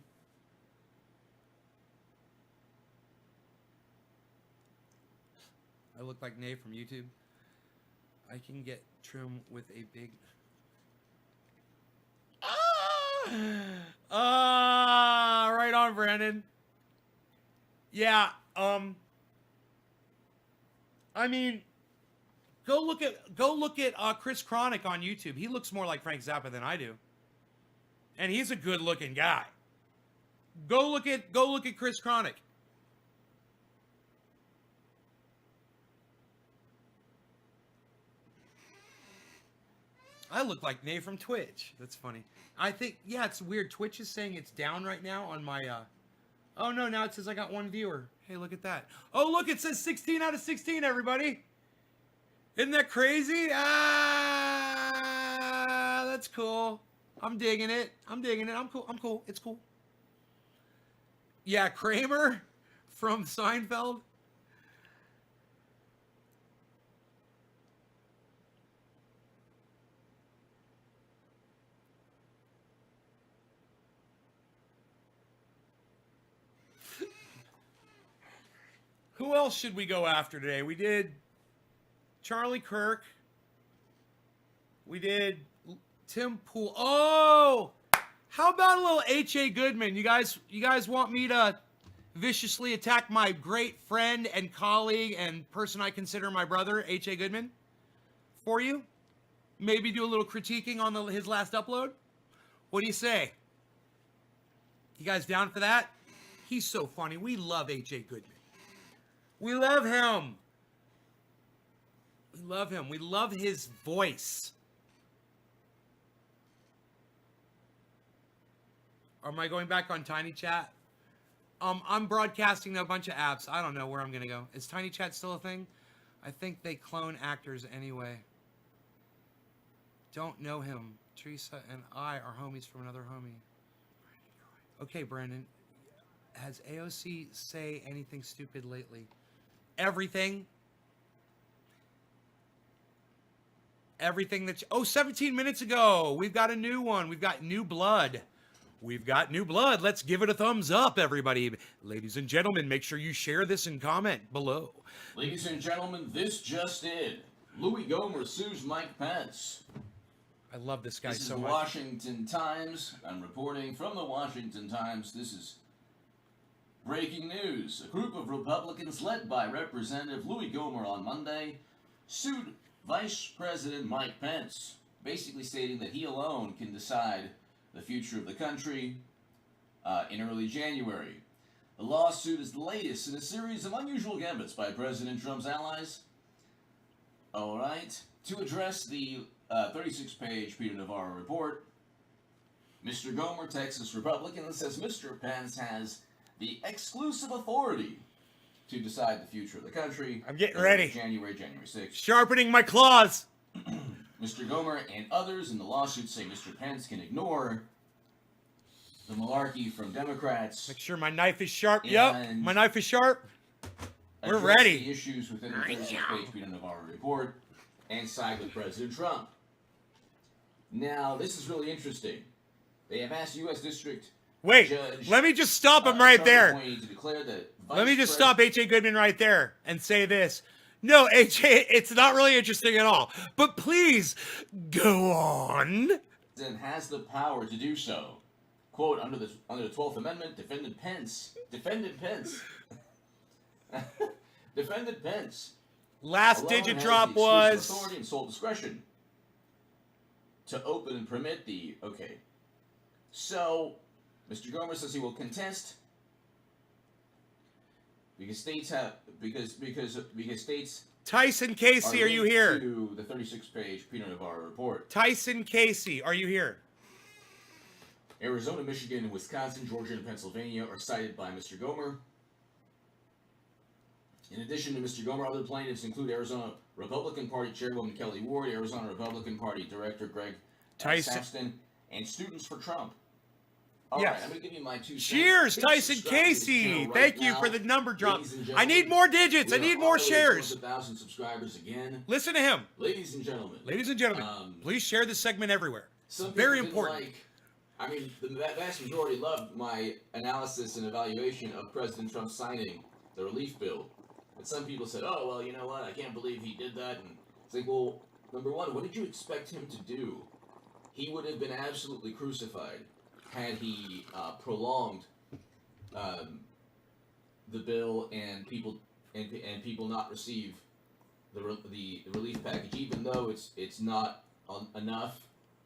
Speaker 1: I look like Nate from YouTube. I can get trim with a big... right on, Brandon. Yeah, I mean, go look at Chris Chronic on YouTube. He looks more like Frank Zappa than I do. And he's a good-looking guy. Go look at Chris Chronic. I look like Nate from Twitch. That's funny. I think, yeah, it's weird. Twitch is saying it's down right now on my, oh no, now it says I got one viewer. Hey, look at that. Oh, look, it says 16 out of 16, everybody. Isn't that crazy? Ah, that's cool. I'm digging it. I'm cool. It's cool. Yeah, Kramer from Seinfeld. Who else should we go after today? We did Charlie Kirk. We did Tim Pool. Oh, how about a little H.A. Goodman? You guys want me to viciously attack my great friend and colleague and person I consider my brother, H.A. Goodman, for you? Maybe do a little critiquing on his last upload? What do you say? You guys down for that? He's so funny. We love H.A. Goodman. We love him. We love him. We love his voice. Am I going back on Tiny Chat? I'm broadcasting a bunch of apps. I don't know where I'm going to go. Is Tiny Chat still a thing? I think they clone actors anyway. Don't know him. Teresa and I are homies from another homie. Okay, Brandon. Has AOC say anything stupid lately? Everything. Everything that... 17 minutes ago. We've got a new one. We've got new blood. We've got new blood. Let's give it a thumbs up, everybody. Ladies and gentlemen, make sure you share this and comment below.
Speaker 4: Ladies and gentlemen, this just in. Louis Gohmert sues Mike Pence.
Speaker 1: I love this guy
Speaker 4: This is
Speaker 1: so
Speaker 4: the
Speaker 1: much.
Speaker 4: Washington Times. I'm reporting from the Washington Times. This is breaking news. A group of Republicans led by Representative Louis Gohmert on Monday sued Vice President Mike Pence, basically stating that he alone can decide the future of the country in early January. The lawsuit is the latest in a series of unusual gambits by President Trump's allies. All right. To address the 36-page Peter Navarro report, Mr. Gohmert, Texas Republican, says Mr. Pence has the exclusive authority to decide the future of the country.
Speaker 1: I'm getting ready.
Speaker 4: January 6th.
Speaker 1: Sharpening my claws.
Speaker 4: Mr. Gohmert and others in the lawsuit say Mr. Pence can ignore the malarkey from Democrats.
Speaker 1: Make sure my knife is sharp. Yep,
Speaker 4: And
Speaker 1: my knife is sharp. We're
Speaker 4: address
Speaker 1: ready.
Speaker 4: The issues within the 36-page Peter Navarro report and side with President Trump. Now, this is really interesting. They have asked U.S. District
Speaker 1: Wait,
Speaker 4: Judge,
Speaker 1: let me just stop him right
Speaker 4: Trump
Speaker 1: there.
Speaker 4: appointee to declare that
Speaker 1: Let me just
Speaker 4: Vice
Speaker 1: stop H.A. Goodman right there and say this. No, H.A., it's not really interesting at all. But please, go on.
Speaker 4: President has the power to do so. Quote, under the 12th Amendment, Defendant Pence. Defendant Pence.
Speaker 1: Last
Speaker 4: alone
Speaker 1: digit
Speaker 4: has
Speaker 1: drop
Speaker 4: the exclusive
Speaker 1: was...
Speaker 4: authority and sole discretion to open and permit the... Okay. So, Mr. Gohmert says he will contest because states have... Because states...
Speaker 1: Tyson Casey, are you here?
Speaker 4: To the 36-page Peter Navarro report.
Speaker 1: Tyson Casey, are you here?
Speaker 4: Arizona, Michigan, Wisconsin, Georgia, and Pennsylvania are cited by Mr. Gohmert. In addition to Mr. Gohmert, other plaintiffs include Arizona Republican Party Chairwoman Kelly Ward, Arizona Republican Party Director Greg
Speaker 1: Tyson.
Speaker 4: Safston, and Students for Trump. All
Speaker 1: Yes.
Speaker 4: right, I'm going to give you my 2 cents.
Speaker 1: Cheers,
Speaker 4: Hit
Speaker 1: Tyson
Speaker 4: subscribe to this
Speaker 1: Casey.
Speaker 4: channel right
Speaker 1: Thank you
Speaker 4: now.
Speaker 1: for the number drop.
Speaker 4: Ladies and
Speaker 1: I
Speaker 4: gentlemen,
Speaker 1: need more digits. I
Speaker 4: we
Speaker 1: need
Speaker 4: are
Speaker 1: more
Speaker 4: on the way
Speaker 1: shares.
Speaker 4: towards 1,000 subscribers again.
Speaker 1: Listen to him.
Speaker 4: Ladies and gentlemen.
Speaker 1: Ladies and gentlemen, please share this segment everywhere.
Speaker 4: Some
Speaker 1: It's very
Speaker 4: people didn't
Speaker 1: important.
Speaker 4: I mean, the vast majority loved my analysis and evaluation of President Trump signing the relief bill. And some people said, oh, well, you know what? I can't believe he did that. And it's like, well, number one, what did you expect him to do? He would have been absolutely crucified had he prolonged the bill and people not receive the relief package, even though it's not enough.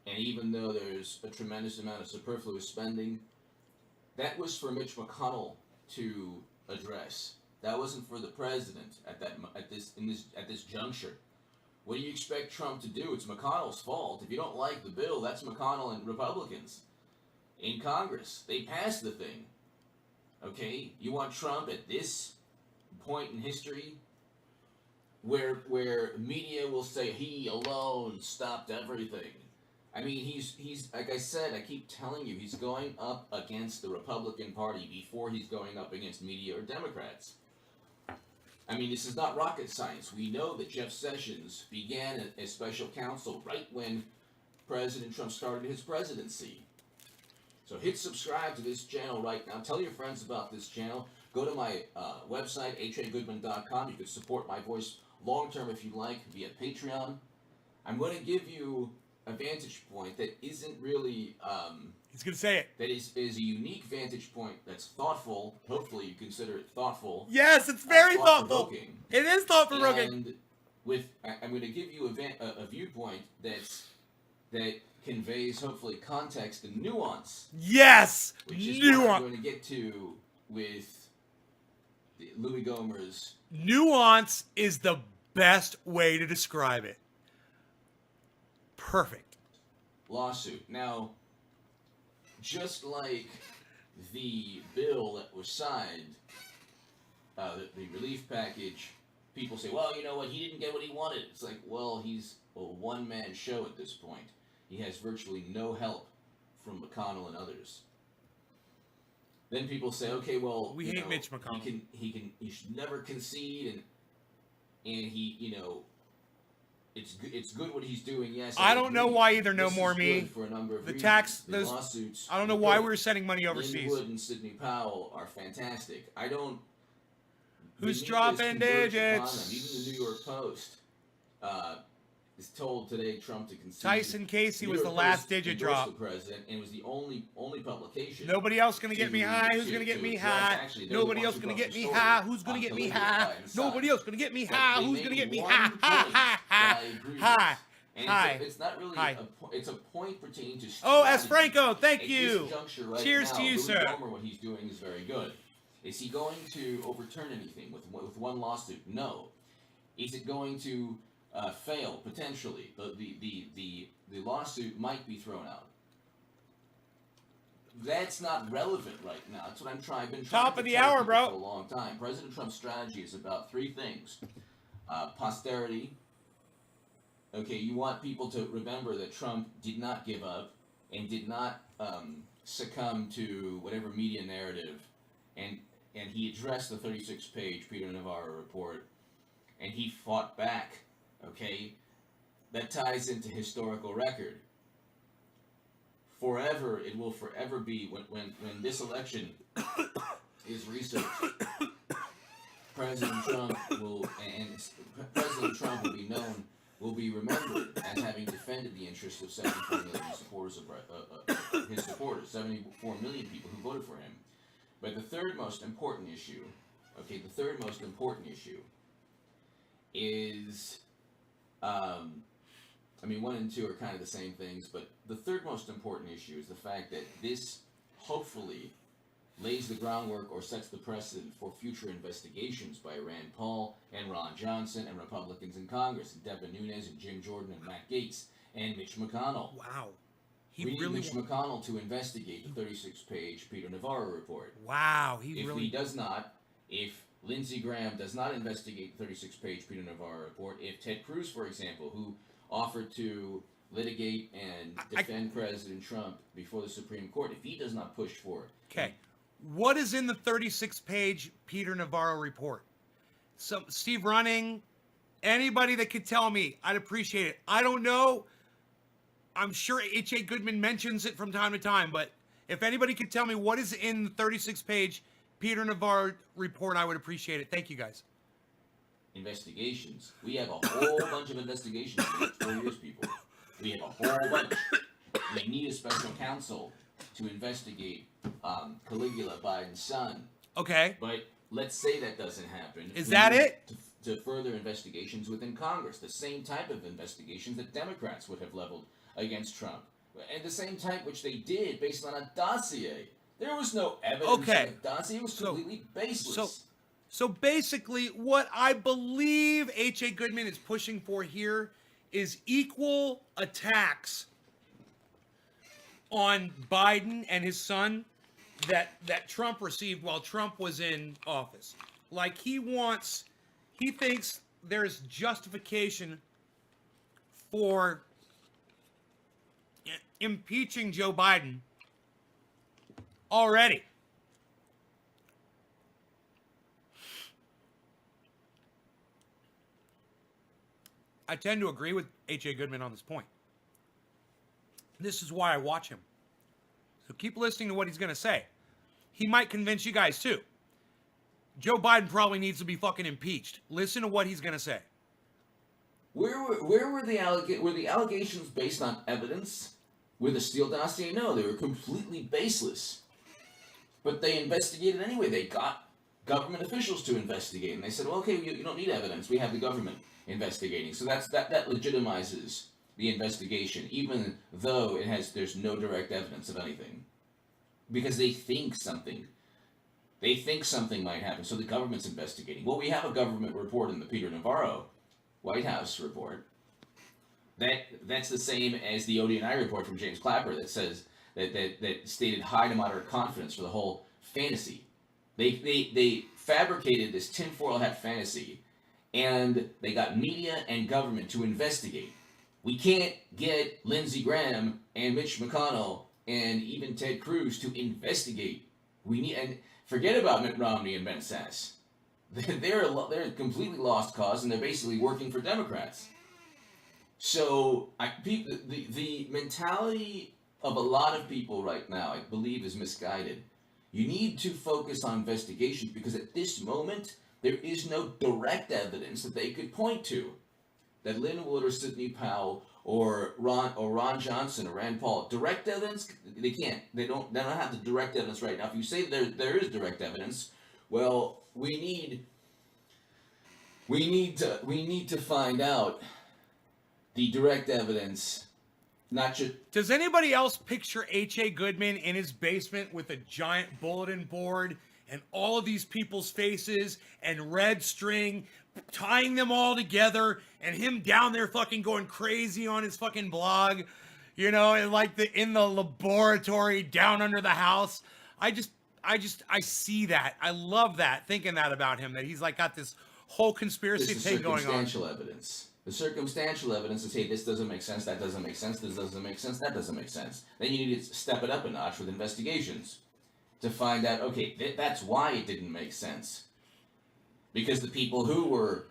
Speaker 4: And even though there's a tremendous amount of superfluous spending, that was for Mitch McConnell to address. That wasn't for the president at this juncture. What do you expect Trump to do? It's McConnell's fault. If you don't like the bill, that's McConnell and Republicans in Congress. They passed the thing. Okay? You want Trump at this point in history where media will say he alone stopped everything. I mean, he's like I said, I keep telling you, he's going up against the Republican Party before he's going up against media or Democrats. I mean, this is not rocket science. We know that Jeff Sessions began as special counsel right when President Trump started his presidency. So hit subscribe to this channel right now. Tell your friends about this channel. Go to my website, hagoodman.com. You can support my voice long-term if you like via Patreon. I'm going to give you a vantage point that isn't really
Speaker 1: He's gonna say it.
Speaker 4: that is a unique vantage point that's thoughtful. Hopefully, you consider it thoughtful.
Speaker 1: Yes, it's very thoughtful.
Speaker 4: Thought-provoking.
Speaker 1: It is thought-provoking.
Speaker 4: And I'm going to give you a viewpoint that conveys hopefully context and nuance,
Speaker 1: Yes,
Speaker 4: which is what I'm
Speaker 1: nuance.
Speaker 4: going to get to with Louis Gohmer's
Speaker 1: Nuance is the best way to describe it. Perfect.
Speaker 4: lawsuit. Now, just like the bill that was signed, the relief package, people say, well, you know what, he didn't get what he wanted. It's like, well, he's a one-man show at this point. He has virtually no help from McConnell and others. Then people say, okay, well,
Speaker 1: We hate Mitch McConnell.
Speaker 4: He should never concede, and he, it's good what he's doing. Yes,
Speaker 1: I don't know
Speaker 4: agree.
Speaker 1: why either. No
Speaker 4: This
Speaker 1: more
Speaker 4: is
Speaker 1: me.
Speaker 4: good for a number of
Speaker 1: The
Speaker 4: reasons.
Speaker 1: tax,
Speaker 4: The
Speaker 1: those
Speaker 4: lawsuits.
Speaker 1: I don't know
Speaker 4: are
Speaker 1: why
Speaker 4: good.
Speaker 1: we were sending money overseas.
Speaker 4: Lynn Wood and Sidney Powell are fantastic. I don't.
Speaker 1: Who's
Speaker 4: the news
Speaker 1: dropping
Speaker 4: converged upon
Speaker 1: digits?
Speaker 4: them. Even the New York Post is told today Trump to concede.
Speaker 1: Tyson Casey
Speaker 4: New
Speaker 1: was
Speaker 4: York
Speaker 1: the last
Speaker 4: Post
Speaker 1: digit
Speaker 4: endorsed
Speaker 1: drop.
Speaker 4: the president, and was the only publication.
Speaker 1: Nobody else gonna get me
Speaker 4: to-
Speaker 1: high. Who's
Speaker 4: to-
Speaker 1: gonna get
Speaker 4: to
Speaker 1: me
Speaker 4: address-
Speaker 1: high?
Speaker 4: actually, they're the
Speaker 1: Nobody
Speaker 4: ones
Speaker 1: else
Speaker 4: who
Speaker 1: gonna
Speaker 4: broke
Speaker 1: get
Speaker 4: the
Speaker 1: me
Speaker 4: story
Speaker 1: high. Who's gonna
Speaker 4: on
Speaker 1: get me
Speaker 4: Caligula
Speaker 1: high?
Speaker 4: by inside.
Speaker 1: Nobody else gonna get me
Speaker 4: But
Speaker 1: high.
Speaker 4: they
Speaker 1: Who's
Speaker 4: made
Speaker 1: gonna get me
Speaker 4: one
Speaker 1: high?
Speaker 4: point
Speaker 1: High, high,
Speaker 4: that I
Speaker 1: high,
Speaker 4: agree with.
Speaker 1: high,
Speaker 4: And
Speaker 1: high.
Speaker 4: it's not really
Speaker 1: Hi.
Speaker 4: it's a point pertaining to
Speaker 1: Oh,
Speaker 4: strategy.
Speaker 1: S. Franco, thank
Speaker 4: At
Speaker 1: you.
Speaker 4: this juncture right
Speaker 1: Cheers
Speaker 4: now,
Speaker 1: to you,
Speaker 4: Louis
Speaker 1: sir.
Speaker 4: Gohmert, what he's doing is very good. Is he going to overturn anything with one lawsuit? No. Is it going to fail potentially? The lawsuit might be thrown out. That's not relevant right now. That's what I've been trying
Speaker 1: Top
Speaker 4: to
Speaker 1: of the
Speaker 4: tell
Speaker 1: hour,
Speaker 4: people
Speaker 1: bro.
Speaker 4: for a long time. President Trump's strategy is about three things: posterity. Okay, you want people to remember that Trump did not give up and did not succumb to whatever media narrative, and he addressed the 36-page Peter Navarro report, and he fought back. Okay, that ties into historical record. Forever, it will forever be when this election is researched. President Trump will be remembered as having defended the interests of 74 million supporters of his supporters, 74 million people who voted for him. But the third most important issue is, one and two are kind of the same things, but the third most important issue is the fact that this hopefully lays the groundwork or sets the precedent for future investigations by Rand Paul and Ron Johnson and Republicans in Congress, and Devin Nunes and Jim Jordan and Matt Gaetz and Mitch McConnell.
Speaker 1: Wow.
Speaker 4: We need Mitch McConnell to investigate the 36-page Peter Navarro report.
Speaker 1: Wow.
Speaker 4: If Lindsey Graham does not investigate the 36-page Peter Navarro report, if Ted Cruz, for example, who offered to litigate and defend President Trump before the Supreme Court, if he does not push for it.
Speaker 1: Okay. What is in the 36-page Peter Navarro report? Steve Running, anybody that could tell me, I'd appreciate it. I don't know. I'm sure H.A. Goodman mentions it from time to time, but if anybody could tell me what is in the 36-page Peter Navarro report, I would appreciate it. Thank you, guys.
Speaker 4: Investigations. We have a whole bunch of investigations in the next 4 years, people. We have a whole bunch. We need a special counsel to investigate Caligula, Biden's son.
Speaker 1: Okay.
Speaker 4: But let's say that doesn't happen.
Speaker 1: Is that it?
Speaker 4: To further investigations within Congress, the same type of investigations that Democrats would have leveled against Trump, and the same type which they did based on a dossier. There was no evidence in the dossier. It was completely baseless.
Speaker 1: So basically, what I believe H.A. Goodman is pushing for here is equal attacks on Biden and his son that Trump received while Trump was in office. Like he thinks there's justification for impeaching Joe Biden already. I tend to agree with H.A. Goodman on this point. This is why I watch him. So keep listening to what he's going to say. He might convince you guys too. Joe Biden probably needs to be fucking impeached. Listen to what he's going to say.
Speaker 4: Where were the allegations based on evidence? With the Steele dossier, no, they were completely baseless. But they investigated anyway. They got government officials to investigate, and they said, "Well, okay, you don't need evidence. We have the government investigating." So that legitimizes the investigation, even though there's no direct evidence of anything, because they think something might happen. So the government's investigating. Well, we have a government report in the Peter Navarro White House report. That's the same as the ODNI report from James Clapper that says that stated high to moderate confidence for the whole fantasy. They fabricated this tinfoil hat fantasy, and they got media and government to investigate. We can't get Lindsey Graham and Mitch McConnell and even Ted Cruz to investigate. And forget about Mitt Romney and Ben Sasse. They're completely lost cause, and they're basically working for Democrats. So the mentality of a lot of people right now, I believe, is misguided. You need to focus on investigations because at this moment there is no direct evidence that they could point to that Lynn Wood or Sidney Powell or Ron Johnson or Rand Paul, direct evidence, they can't. They don't have the direct evidence right now. If you say there is direct evidence, well, we need to find out the direct evidence. Not just.
Speaker 1: Does anybody else picture H.A. Goodman in his basement with a giant bulletin board and all of these people's faces and red string, tying them all together, and him down there fucking going crazy on his fucking blog, you know, and like in the laboratory down under the house? I see that. I love that, thinking that about him, that he's like got this whole conspiracy thing going on.
Speaker 4: Circumstantial evidence. The circumstantial evidence is, hey, this doesn't make sense, that doesn't make sense, this doesn't make sense, that doesn't make sense. Then you need to step it up a notch with investigations to find out, okay, that's why it didn't make sense. Because the people who were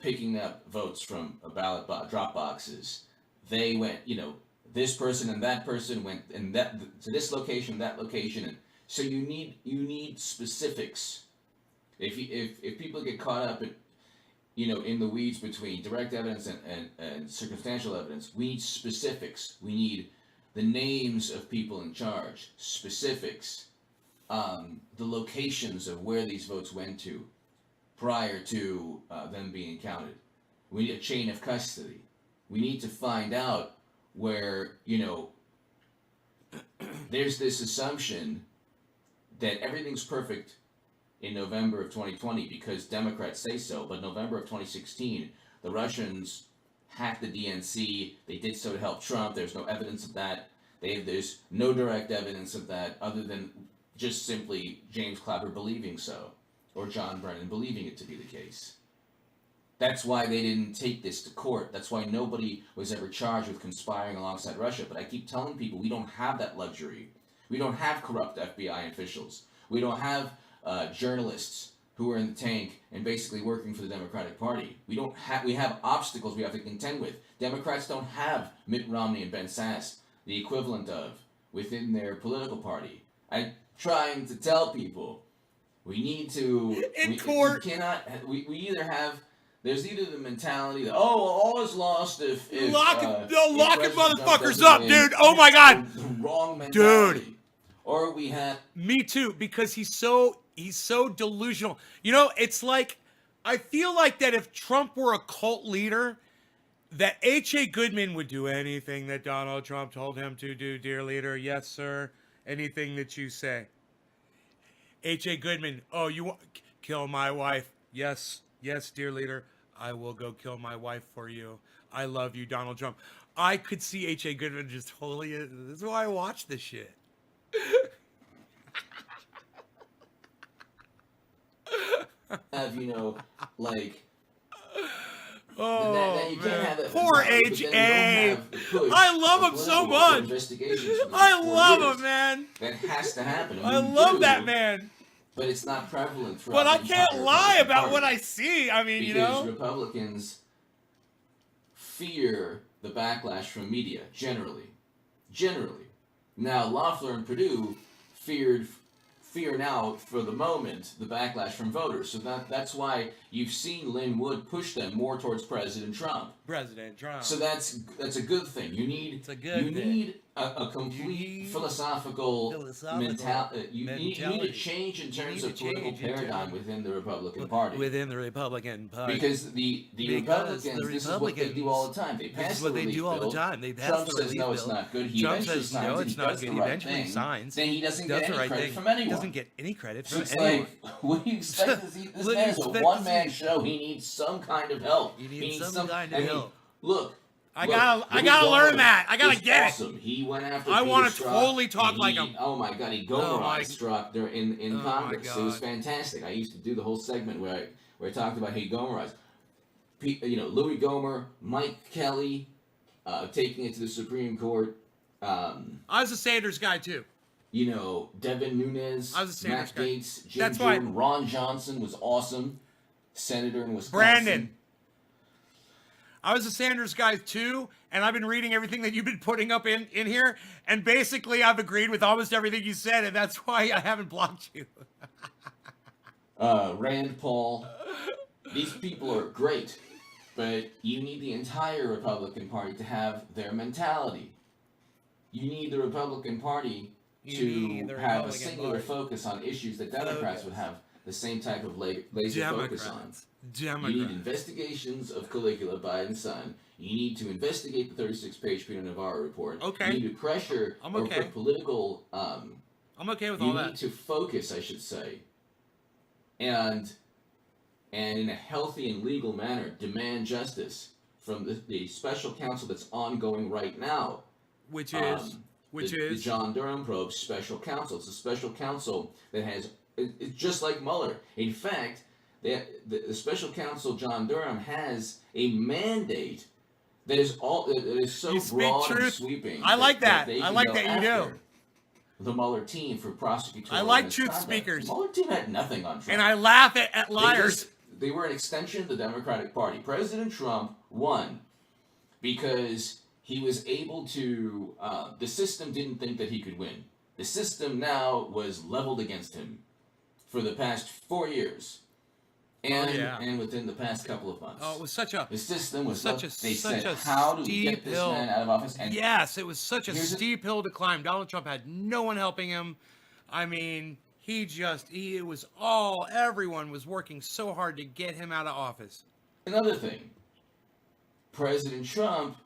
Speaker 4: picking up votes from ballot drop boxes, they went, this person and that person went to this location, that location, and so you need specifics. If people get caught up in the weeds between direct evidence and circumstantial evidence, we need specifics. We need the names of people in charge, specifics, the locations of where these votes went to prior to them being counted. We need a chain of custody. We need to find out where, there's this assumption that everything's perfect in November of 2020 because Democrats say so, but November of 2016, the Russians hacked the DNC. They did so to help Trump. There's no evidence of that. There's no direct evidence of that other than just simply James Clapper believing so, or John Brennan believing it to be the case. That's why they didn't take this to court. That's why nobody was ever charged with conspiring alongside Russia. But I keep telling people we don't have that luxury. We don't have corrupt FBI officials. We don't have journalists who are in the tank and basically working for the Democratic Party. We have obstacles we have to contend with. Democrats don't have Mitt Romney and Ben Sasse, the equivalent of, within their political party. I'm trying to tell people we need to
Speaker 1: court.
Speaker 4: We either have. There's either the mentality that all is lost if
Speaker 1: locking motherfuckers up, dude. Oh my God,
Speaker 4: the wrong mentality.
Speaker 1: Dude.
Speaker 4: Or we have.
Speaker 1: Me too, because he's so delusional. It's like, I feel like that if Trump were a cult leader, that H.A. Goodman would do anything that Donald Trump told him to do, dear leader. Yes, sir. Anything that you say. H.A. Goodman, oh, you want kill my wife? Yes, dear leader. I will go kill my wife for you. I love you, Donald Trump. I could see H.A. Goodman just totally. This is why I watch this shit.
Speaker 4: Have like.
Speaker 1: Oh,
Speaker 4: that you
Speaker 1: man.
Speaker 4: can't have that
Speaker 1: Poor H.A. I love him so much. I love him, man.
Speaker 4: That has to happen.
Speaker 1: I love that man.
Speaker 4: But it's not prevalent.
Speaker 1: But I can't lie about what I see. I mean,
Speaker 4: because Republicans fear the backlash from media, generally. Now, Loeffler and Perdue feared fear now, for the moment, the backlash from voters. So that's why you've seen Lynn Wood push them more towards President Trump.
Speaker 1: President Trump.
Speaker 4: So that's a good thing. You need
Speaker 1: It's a good thing.
Speaker 4: need a complete
Speaker 1: need
Speaker 4: philosophical mentality. You need a
Speaker 1: mentality.
Speaker 4: change in terms
Speaker 1: need
Speaker 4: of
Speaker 1: to change
Speaker 4: political
Speaker 1: in
Speaker 4: paradigm
Speaker 1: terms-
Speaker 4: within the Republican Party.
Speaker 1: Within the Republican Party.
Speaker 4: Because the
Speaker 1: Because
Speaker 4: Republicans,
Speaker 1: the
Speaker 4: this is what they do all the time. They
Speaker 1: This
Speaker 4: pass
Speaker 1: is what
Speaker 4: the
Speaker 1: they
Speaker 4: relief
Speaker 1: do all the
Speaker 4: bill.
Speaker 1: time. They pass
Speaker 4: Trump
Speaker 1: the
Speaker 4: says
Speaker 1: relief
Speaker 4: no,
Speaker 1: bill.
Speaker 4: it's not good. He
Speaker 1: Trump
Speaker 4: eventually
Speaker 1: says
Speaker 4: signs
Speaker 1: no,
Speaker 4: it.
Speaker 1: it's
Speaker 4: He
Speaker 1: not
Speaker 4: does
Speaker 1: good.
Speaker 4: the
Speaker 1: He
Speaker 4: right
Speaker 1: eventually
Speaker 4: thing.
Speaker 1: signs.
Speaker 4: Then he doesn't
Speaker 1: Does
Speaker 4: get
Speaker 1: the
Speaker 4: any
Speaker 1: right
Speaker 4: credit
Speaker 1: thing.
Speaker 4: from anyone.
Speaker 1: Doesn't get any credit
Speaker 4: So
Speaker 1: from
Speaker 4: it's
Speaker 1: anyone.
Speaker 4: like, what do you expect to see? This
Speaker 1: What do you
Speaker 4: man's a
Speaker 1: expect to
Speaker 4: one-man
Speaker 1: see?
Speaker 4: show. He needs some kind of help.
Speaker 1: He
Speaker 4: He
Speaker 1: needs
Speaker 4: needs
Speaker 1: some kind of
Speaker 4: I mean,
Speaker 1: help.
Speaker 4: Look.
Speaker 1: I
Speaker 4: look,
Speaker 1: gotta
Speaker 4: Louis
Speaker 1: learn
Speaker 4: Gohmert
Speaker 1: that. I gotta
Speaker 4: is
Speaker 1: get it.
Speaker 4: awesome. He went after
Speaker 1: I
Speaker 4: Peter
Speaker 1: wanna
Speaker 4: Strzok,
Speaker 1: totally talk
Speaker 4: and
Speaker 1: like
Speaker 4: he-
Speaker 1: him.
Speaker 4: Oh my God, he
Speaker 1: Oh my
Speaker 4: Gomerized Strzok there in
Speaker 1: Oh my
Speaker 4: Congress. It was
Speaker 1: God.
Speaker 4: fantastic. I used to do the whole segment where I talked about he Gomerized. Louis Gohmert, Mike Kelly, taking it to the Supreme Court.
Speaker 1: I was a Sanders guy too.
Speaker 4: Devin Nunes,
Speaker 1: I was a Sanders
Speaker 4: Matt
Speaker 1: guy.
Speaker 4: Gaetz, Jim
Speaker 1: That's why-
Speaker 4: Jordan, Ron Johnson was awesome. Senator in Wisconsin.
Speaker 1: Brandon. I was a Sanders guy too, and I've been reading everything that you've been putting up in here, and basically I've agreed with almost everything you said, and that's why I haven't blocked you.
Speaker 4: Rand Paul. These people are great, but you need the entire Republican Party to have their mentality. You need the Republican Party
Speaker 1: You
Speaker 4: to
Speaker 1: need the
Speaker 4: have a
Speaker 1: Republican
Speaker 4: singular
Speaker 1: Party.
Speaker 4: focus on issues that Democrats would have the same type of laser focus on.
Speaker 1: Democrats.
Speaker 4: You need
Speaker 1: Democrats.
Speaker 4: investigations of Caligula, Biden's son. You need to investigate the 36-page Peter Navarro report.
Speaker 1: Okay.
Speaker 4: You need to pressure
Speaker 1: I'm
Speaker 4: or
Speaker 1: okay.
Speaker 4: put political.
Speaker 1: I'm okay with
Speaker 4: You
Speaker 1: all
Speaker 4: need
Speaker 1: that.
Speaker 4: to focus, I should say, and in a healthy and legal manner, demand justice from the special counsel that's ongoing right now.
Speaker 1: Which is,
Speaker 4: The John Durham probe special counsel. It's a special counsel that has. It's just like Mueller. In fact, the special counsel John Durham has a mandate that is so
Speaker 1: You speak
Speaker 4: broad and
Speaker 1: truth.
Speaker 4: sweeping.
Speaker 1: I like that.
Speaker 4: they
Speaker 1: I
Speaker 4: can
Speaker 1: like
Speaker 4: go
Speaker 1: that you do.
Speaker 4: after the Mueller team for prosecutorial
Speaker 1: I like
Speaker 4: misconduct.
Speaker 1: truth speakers.
Speaker 4: The Mueller team had nothing on Trump.
Speaker 1: and I laugh at
Speaker 4: They
Speaker 1: liars.
Speaker 4: they were an extension of the Democratic Party. President Trump won because he was able to. The system didn't think that he could win. The system now was leveled against him for the past 4 years, and within the past couple of months.
Speaker 1: Oh, it was such a
Speaker 4: The system was
Speaker 1: such
Speaker 4: they
Speaker 1: a
Speaker 4: said,
Speaker 1: such a
Speaker 4: how do we
Speaker 1: steep
Speaker 4: get this
Speaker 1: hill.
Speaker 4: man out of office? And
Speaker 1: yes, it was such a
Speaker 4: Here's the-
Speaker 1: steep hill to climb. Donald Trump had no one helping him. I mean, it was everyone was working so hard to get him out of office.
Speaker 4: another thing, President Trump,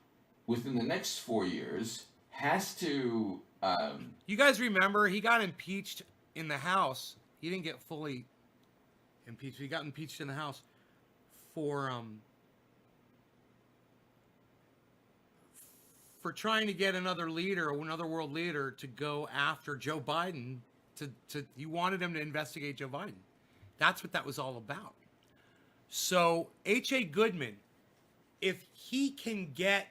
Speaker 4: within the next 4 years, has to.
Speaker 1: You guys remember he got impeached in the House. He didn't get fully impeached. He got impeached in the House for trying to get another leader, another world leader, to go after Joe Biden. He wanted him to investigate Joe Biden. That's what that was all about. So H.A. Goodman, if he can get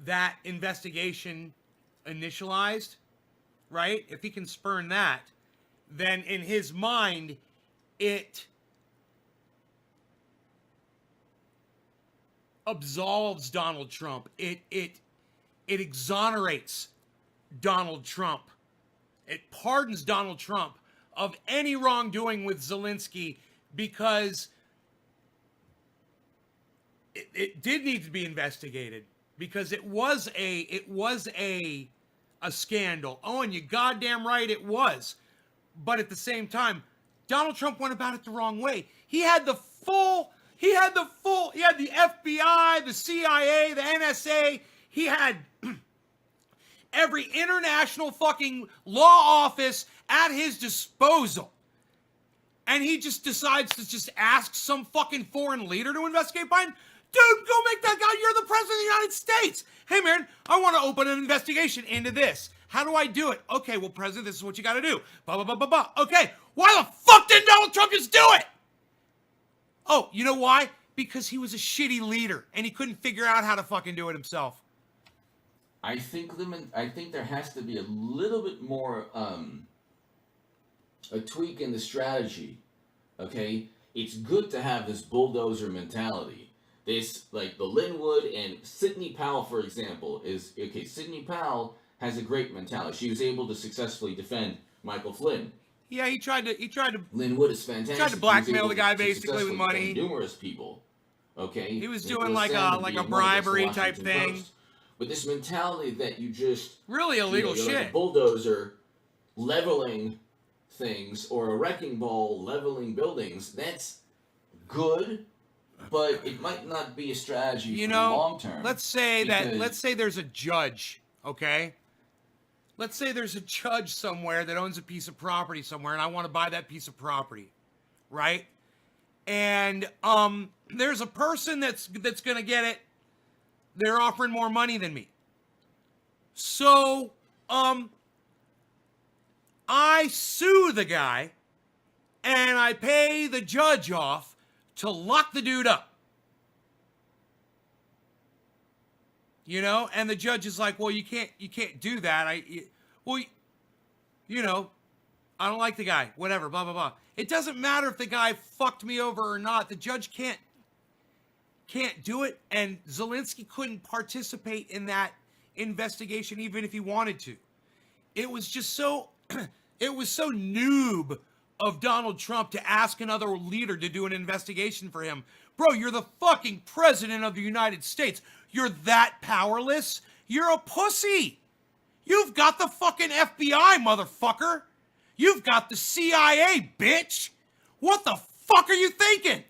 Speaker 1: that investigation initialized, right? If he can spurn that, then in his mind, it absolves Donald Trump. It exonerates Donald Trump. It pardons Donald Trump of any wrongdoing with Zelensky, because it did need to be investigated, because it was a scandal. Oh, and you goddamn right it was. But at the same time, Donald Trump went about it the wrong way. He had the FBI, the CIA, the NSA. He had every international fucking law office at his disposal. And he just decides to just ask some fucking foreign leader to investigate Biden. Dude, go make that guy. You're the president of the United States. Hey, man, I want to open an investigation into this. How do I do it? Okay, well, President, this is what you got to do. Blah, blah, blah, blah, blah. Okay, why the fuck didn't Donald Trump just do it? Oh, you know why? Because he was a shitty leader, and he couldn't figure out how to fucking do it himself.
Speaker 4: I think there has to be a little bit more a tweak in the strategy. Okay, it's good to have this bulldozer mentality. This, like the Linwood and Sidney Powell, for example, is okay. Sidney Powell has a great mentality. She was able to successfully defend Michael Flynn.
Speaker 1: Yeah, he tried to
Speaker 4: Lin Wood is fantastic.
Speaker 1: tried to
Speaker 4: He was
Speaker 1: blackmail
Speaker 4: able
Speaker 1: the guy
Speaker 4: to
Speaker 1: basically with
Speaker 4: successfully
Speaker 1: money.
Speaker 4: pay numerous people. Okay.
Speaker 1: He was
Speaker 4: Nicholas
Speaker 1: doing like
Speaker 4: Sandmann
Speaker 1: a
Speaker 4: being one of
Speaker 1: bribery
Speaker 4: the
Speaker 1: type
Speaker 4: Washington
Speaker 1: thing.
Speaker 4: Post. But this mentality that you just
Speaker 1: Really illegal
Speaker 4: you're
Speaker 1: shit.
Speaker 4: like a bulldozer leveling things or a wrecking ball leveling buildings, that's good, but it might not be a strategy
Speaker 1: You
Speaker 4: for
Speaker 1: know,
Speaker 4: the long term.
Speaker 1: let's say
Speaker 4: because-
Speaker 1: there's a judge, okay? Let's say there's a judge somewhere that owns a piece of property somewhere and I want to buy that piece of property, right? And there's a person that's going to get it. They're offering more money than me. So, I sue the guy and I pay the judge off to lock the dude up. You know, and the judge is like, "Well, you can't do that. I don't like the guy. Whatever, blah blah blah." It doesn't matter if the guy fucked me over or not. The judge can't do it, and Zelensky couldn't participate in that investigation even if he wanted to. It was just so it was so noob of Donald Trump to ask another leader to do an investigation for him. Bro, you're the fucking president of the United States. You're that powerless? You're a pussy. You've got the fucking FBI, motherfucker. You've got the CIA, bitch. What the fuck are you thinking?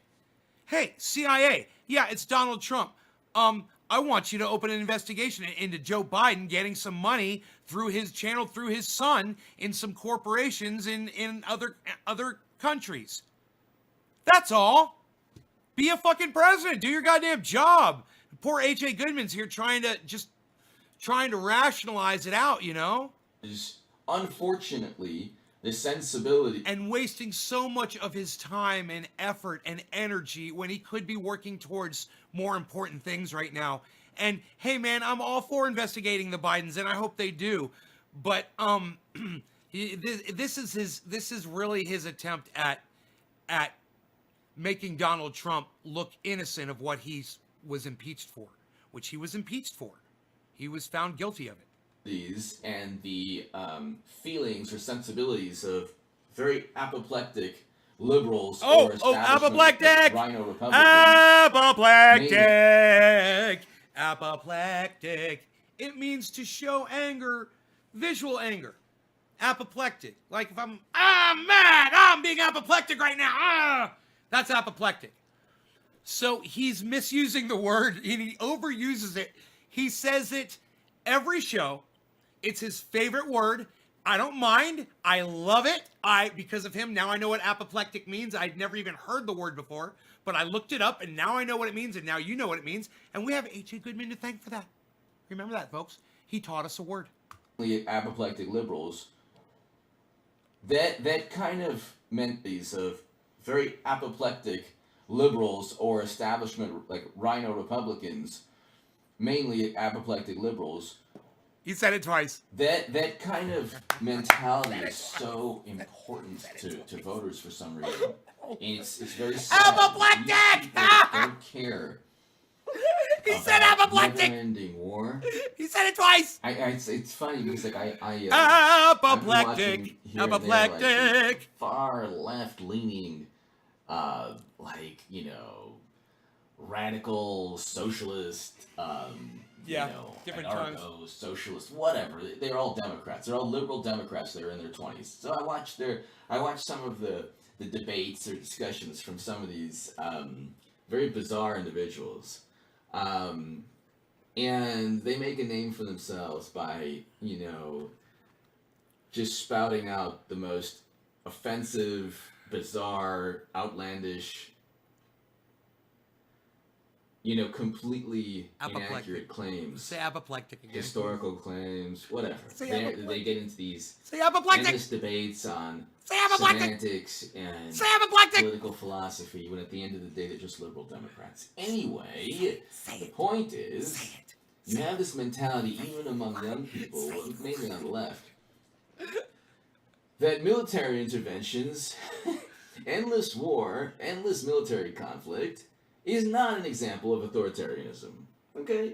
Speaker 1: Hey, CIA. Yeah, it's Donald Trump. I want you to open an investigation into Joe Biden getting some money through his channel, through his son, in some corporations in other countries. That's all. Be a fucking president. Do your goddamn job. Poor H.A. Goodman's here trying to rationalize it out, you know?
Speaker 4: Is unfortunately the sensibility
Speaker 1: And wasting so much of his time and effort and energy when he could be working towards more important things right now. And hey man, I'm all for investigating the Bidens and I hope they do. But this is really his attempt at making Donald Trump look innocent of what he was impeached for, which he was impeached for. He was found guilty of it.
Speaker 4: these and the feelings or sensibilities of very apoplectic liberals or
Speaker 1: apoplectic!
Speaker 4: rhino Republicans.
Speaker 1: Apoplectic. It means to show anger, visual anger. Apoplectic. Like if I'm mad, I'm being apoplectic right now. That's apoplectic. So he's misusing the word and he overuses it. He says it every show. It's his favorite word. I don't mind. I love it. Because of him, now I know what apoplectic means. I'd never even heard the word before, but I looked it up and now I know what it means and now you know what it means. And we have H.A. Goodman to thank for that. Remember that, folks. He taught us a word.
Speaker 4: Apoplectic liberals. That kind of meant these of very apoplectic liberals or establishment like rhino Republicans, mainly apoplectic liberals.
Speaker 1: He said it twice.
Speaker 4: That kind of mentality is so important to voters for some reason. And it's very sad.
Speaker 1: Apoplectic!
Speaker 4: These people don't care.
Speaker 1: He said apoplectic.
Speaker 4: Never-ending war.
Speaker 1: He said it twice.
Speaker 4: It's funny because like I'm
Speaker 1: Apoplectic.
Speaker 4: watching here and there,
Speaker 1: Apoplectic.
Speaker 4: like, far left leaning, radical socialist,
Speaker 1: different times.
Speaker 4: Socialist, whatever. They're all Democrats. They're all liberal Democrats that are in their 20s. So I watched some of the debates or discussions from some of these very bizarre individuals. And they make a name for themselves by, just spouting out the most offensive, bizarre, outlandish, completely
Speaker 1: Apoplectic.
Speaker 4: inaccurate claims,
Speaker 1: Say apoplectic again.
Speaker 4: historical claims, whatever.
Speaker 1: Say
Speaker 4: They
Speaker 1: apoplectic.
Speaker 4: get into these
Speaker 1: Say apoplectic.
Speaker 4: endless debates on
Speaker 1: Say apoplectic.
Speaker 4: semantics and
Speaker 1: Say apoplectic.
Speaker 4: political philosophy, when at the end of the day they're just liberal Democrats. Anyway,
Speaker 1: Say
Speaker 4: the
Speaker 1: it.
Speaker 4: point is,
Speaker 1: Say it.
Speaker 4: you have this mentality even among young people, mainly on the left, that military interventions, endless war, endless military conflict is not an example of authoritarianism. Okay?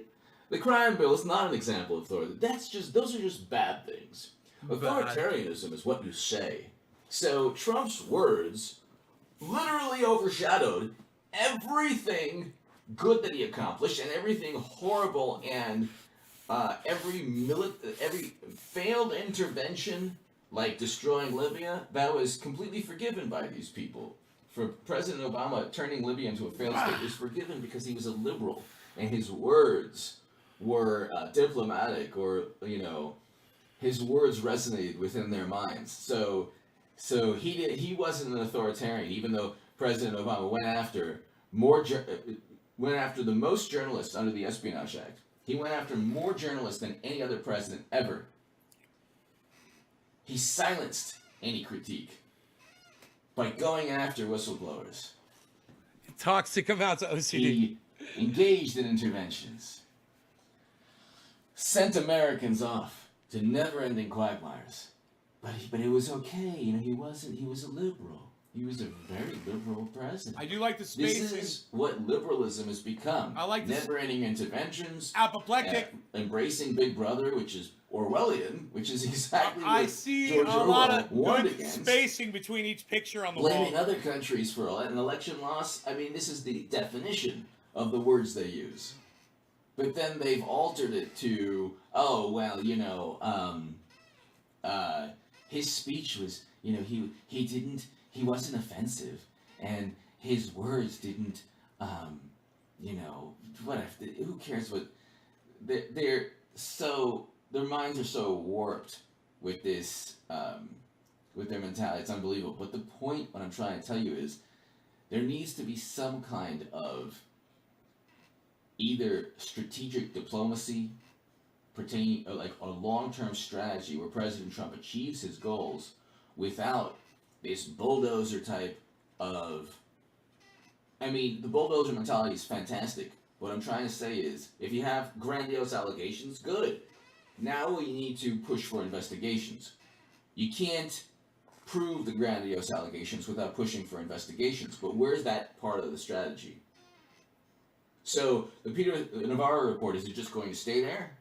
Speaker 4: The crime bill is not an example of authoritarianism. Those are just bad things.
Speaker 1: Bad.
Speaker 4: Authoritarianism is what you say. So Trump's words literally overshadowed everything good that he accomplished and everything horrible and every failed intervention, like destroying Libya, that was completely forgiven by these people. For President Obama, turning Libya into a failed state was forgiven because he was a liberal, and his words were diplomatic, or his words resonated within their minds. So he wasn't an authoritarian, even though President Obama went after the most journalists under the Espionage Act. He went after more journalists than any other president ever. He silenced any critique by going after whistleblowers.
Speaker 1: Toxic amounts of OCD.
Speaker 4: He engaged in interventions, sent Americans off to never-ending quagmires. But it was okay. He was a liberal. He was a very liberal president.
Speaker 1: I do like the spacing.
Speaker 4: This is what liberalism has become.
Speaker 1: I like this.
Speaker 4: Never-ending interventions.
Speaker 1: Apoplectic.
Speaker 4: Embracing Big Brother, which is Orwellian, which is exactly what
Speaker 1: I see
Speaker 4: George
Speaker 1: a
Speaker 4: Orwell
Speaker 1: lot of
Speaker 4: warned
Speaker 1: good
Speaker 4: against.
Speaker 1: spacing between each picture on the
Speaker 4: Blaming
Speaker 1: wall.
Speaker 4: other countries for an election loss. I mean, this is the definition of the words they use. But then they've altered it to, his speech was, he wasn't offensive, and his words didn't, who cares what, their minds are so warped with this, with their mentality. It's unbelievable. But the point, what I'm trying to tell you is, there needs to be some kind of either strategic diplomacy pertaining, like a long-term strategy where President Trump achieves his goals without this bulldozer type of, the bulldozer mentality is fantastic. What I'm trying to say is, if you have grandiose allegations, good. Now we need to push for investigations. You can't prove the grandiose allegations without pushing for investigations, but where's that part of the strategy? So the Peter Navarro report, is it just going to stay there?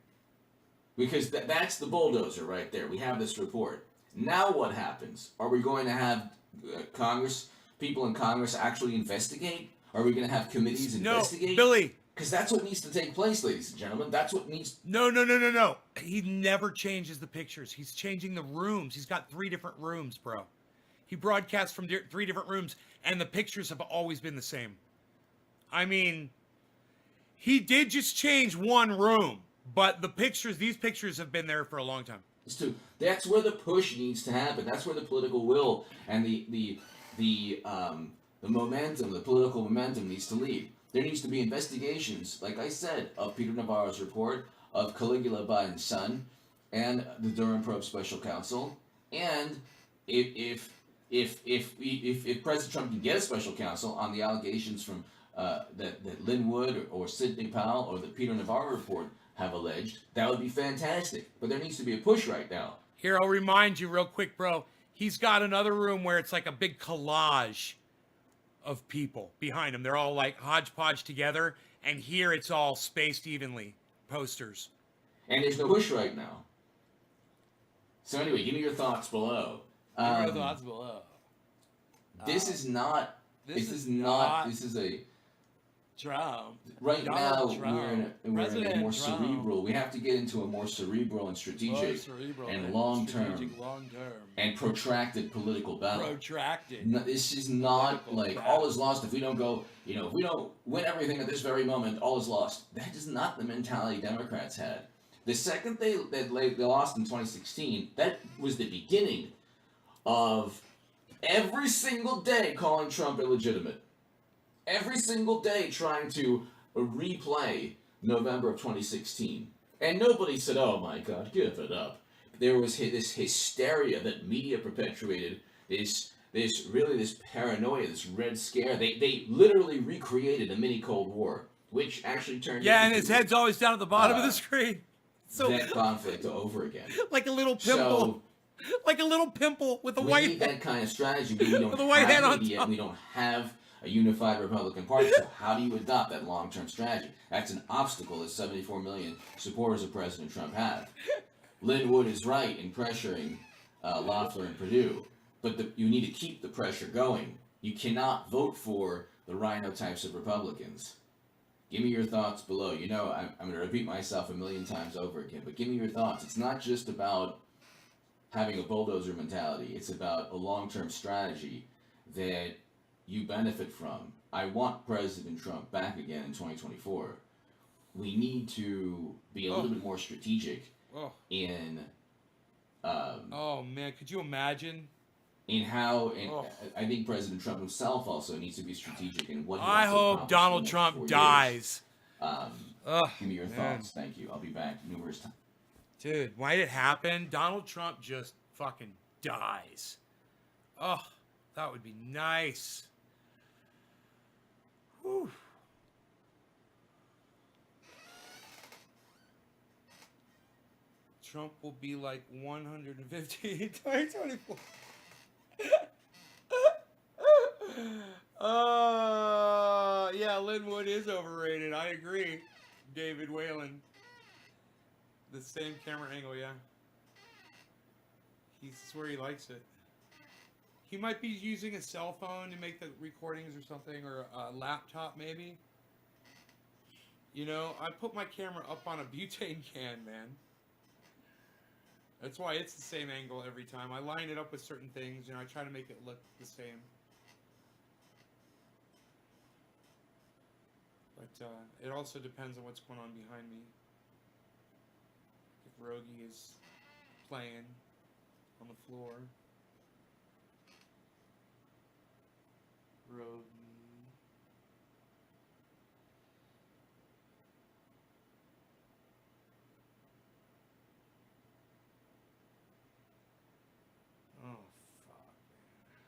Speaker 4: Because that's the bulldozer right there. We have this report. Now what happens? Are we going to have people in Congress actually investigate? Are we going to have committees investigate?
Speaker 1: No, Billy.
Speaker 4: Because that's what needs to take place, ladies and gentlemen. That's what needs...
Speaker 1: No. He never changes the pictures. He's changing the rooms. He's got 3 different rooms, bro. He broadcasts from 3 different rooms, and the pictures have always been the same. He did just change one room, but these pictures have been there for a long time.
Speaker 4: That's where the push needs to happen. That's where the political will and the momentum, the political momentum needs to lead. There needs to be investigations, like I said, of Peter Navarro's report, of Caligula Biden's son, and the Durham Probe Special Counsel. And if President Trump can get a special counsel on the allegations from that Lynn Wood or Sidney Powell or the Peter Navarro report have alleged, that would be fantastic. But there needs to be a push right now.
Speaker 1: Here, I'll remind you real quick, bro. He's got another room where it's like a big collage of people behind him. They're all like hodgepodge together, and here it's all spaced evenly. Posters.
Speaker 4: And there's no push right now. So anyway, give me your thoughts below. This is not. This is a.
Speaker 1: Trump.
Speaker 4: Right
Speaker 1: Donald
Speaker 4: now,
Speaker 1: Trump.
Speaker 4: we're in a more
Speaker 1: Trump.
Speaker 4: cerebral. We have to get into a more cerebral and strategic and long-term and protracted political battle. No, this is not like all is lost if we don't go. If we don't win everything at this very moment, all is lost. That is not the mentality Democrats had. The second they lost in 2016, that was the beginning of every single day calling Trump illegitimate. Every single day trying to replay November of 2016. And nobody said, oh my God, give it up. There was this hysteria that media perpetuated, this paranoia, this red scare. They literally recreated a mini Cold War, which actually turned
Speaker 1: and his head's always down at the bottom of the screen. So
Speaker 4: that conflict over again.
Speaker 1: Like a little pimple. Like a little pimple with a
Speaker 4: we
Speaker 1: white
Speaker 4: need that kind of strategy, but we don't
Speaker 1: with a white
Speaker 4: have
Speaker 1: head on
Speaker 4: it yet.
Speaker 1: top.
Speaker 4: We don't have a unified Republican Party. So how do you adopt that long-term strategy? That's an obstacle that 74 million supporters of President Trump have. Lynn Wood is right in pressuring Loeffler and Perdue, but you need to keep the pressure going. You cannot vote for the rhino types of Republicans. Give me your thoughts below. You know, I'm going to repeat myself a million times over again, but give me your thoughts. It's not just about having a bulldozer mentality. It's about a long-term strategy that you benefit from. I want President Trump back again in 2024. We need to be a little bit more strategic in
Speaker 1: oh man, could you imagine?
Speaker 4: In how, I think President Trump himself also needs to be strategic in what he
Speaker 1: I
Speaker 4: wants to
Speaker 1: hope
Speaker 4: accomplish
Speaker 1: Donald
Speaker 4: in the next
Speaker 1: Trump
Speaker 4: 4
Speaker 1: dies.
Speaker 4: years. Give me your thoughts. Thank you. I'll be back numerous times.
Speaker 1: Dude, might it happen? Donald Trump just fucking dies. Oh, that would be nice. Whew. Trump will be like 150 in 2024. Yeah, Linwood is overrated. I agree. David Whalen. The same camera angle, yeah. He's where he likes it. He might be using a cell phone to make the recordings or something, or a laptop maybe. You know, I put my camera up on a butane can, man. That's why it's the same angle every time. I line it up with certain things, you know, I try to make it look the same. But it also depends on what's going on behind me. If Rogie is playing on the floor. Rogie. Oh, fuck, man.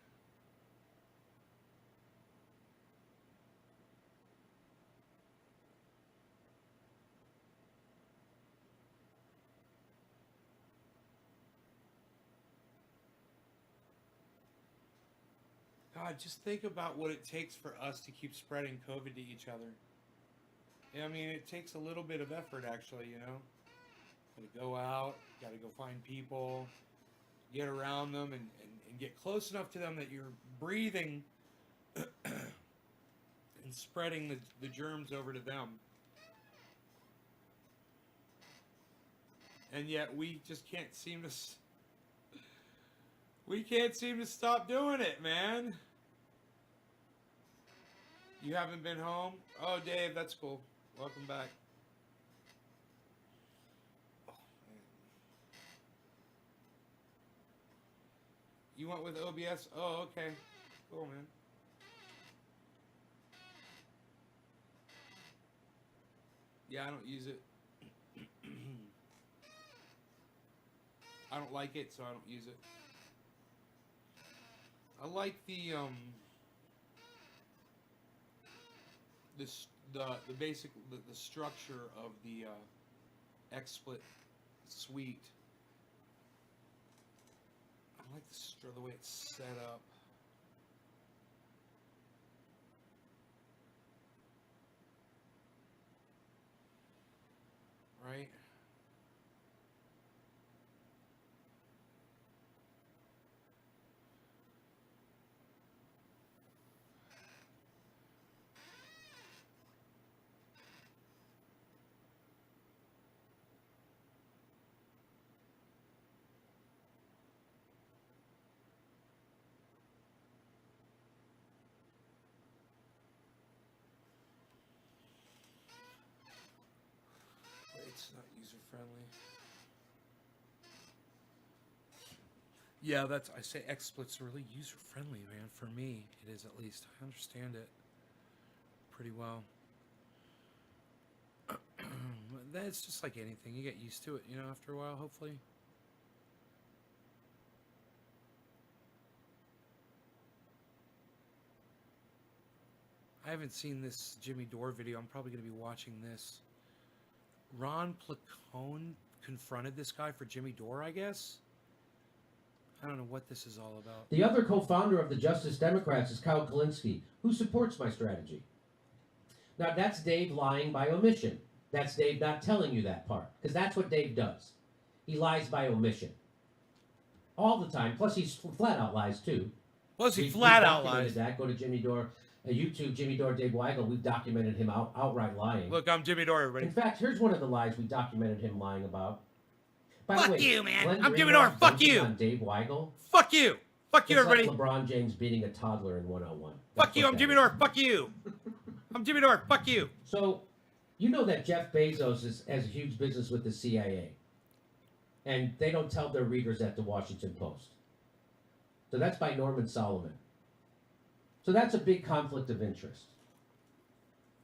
Speaker 1: God, just think about what it takes for us to keep spreading COVID to each other. I mean, it takes a little bit of effort, actually, you know? Gotta go out, gotta go find people, get around them, and get close enough to them that you're breathing and spreading the germs over to them. And yet we just can't seem to... We can't seem to stop doing it, man. You haven't been home? Oh, Dave, that's cool. Welcome back. Oh, man. You went with OBS? Oh, okay. Cool, man. Yeah, I don't use it. I don't like it, so I don't use it. I like the basic the structure of the XSplit suite. I like the way it's set up. Right? It's not user friendly. Yeah, I say XSplit's really user friendly, man. For me, it is at least. I understand it pretty well. That's just like anything. You get used to it, you know, after a while, hopefully. I haven't seen this Jimmy Dore video. I'm probably going to be watching this. Ron Placone confronted this guy for Jimmy Dore, I guess. I don't know what this is all about.
Speaker 5: The other co-founder of the Justice Democrats is Kyle Kulinski, who supports my strategy. Now, that's Dave lying by omission. That's Dave not telling you that part, because that's what Dave does. He lies by omission. all the time. Plus, he's flat out lies too.
Speaker 1: Plus, he
Speaker 5: We've
Speaker 1: flat out
Speaker 5: documented
Speaker 1: lies.
Speaker 5: that. Go to Jimmy Dore, YouTube, Jimmy Dore, Dave Weigel. We've documented him outright lying.
Speaker 1: Look, I'm Jimmy Dore, everybody.
Speaker 5: In fact, here's one of the lies we documented him lying about. By
Speaker 1: Fuck
Speaker 5: the way,
Speaker 1: you, man.
Speaker 5: Glenn
Speaker 1: I'm Jimmy
Speaker 5: Greenwald
Speaker 1: Dore. Fuck
Speaker 5: dunking
Speaker 1: you.
Speaker 5: On Dave Weigel.
Speaker 1: Fuck you. Fuck you,
Speaker 5: It's like
Speaker 1: everybody.
Speaker 5: LeBron James beating a toddler in one-on-one.
Speaker 1: Fuck you. I'm Jimmy Dore. Fuck you. I'm Jimmy Dore. Fuck you.
Speaker 5: So, you know that Jeff Bezos has a huge business with the CIA. And they don't tell their readers at the Washington Post. So that's by Norman Solomon. So that's a big conflict of interest.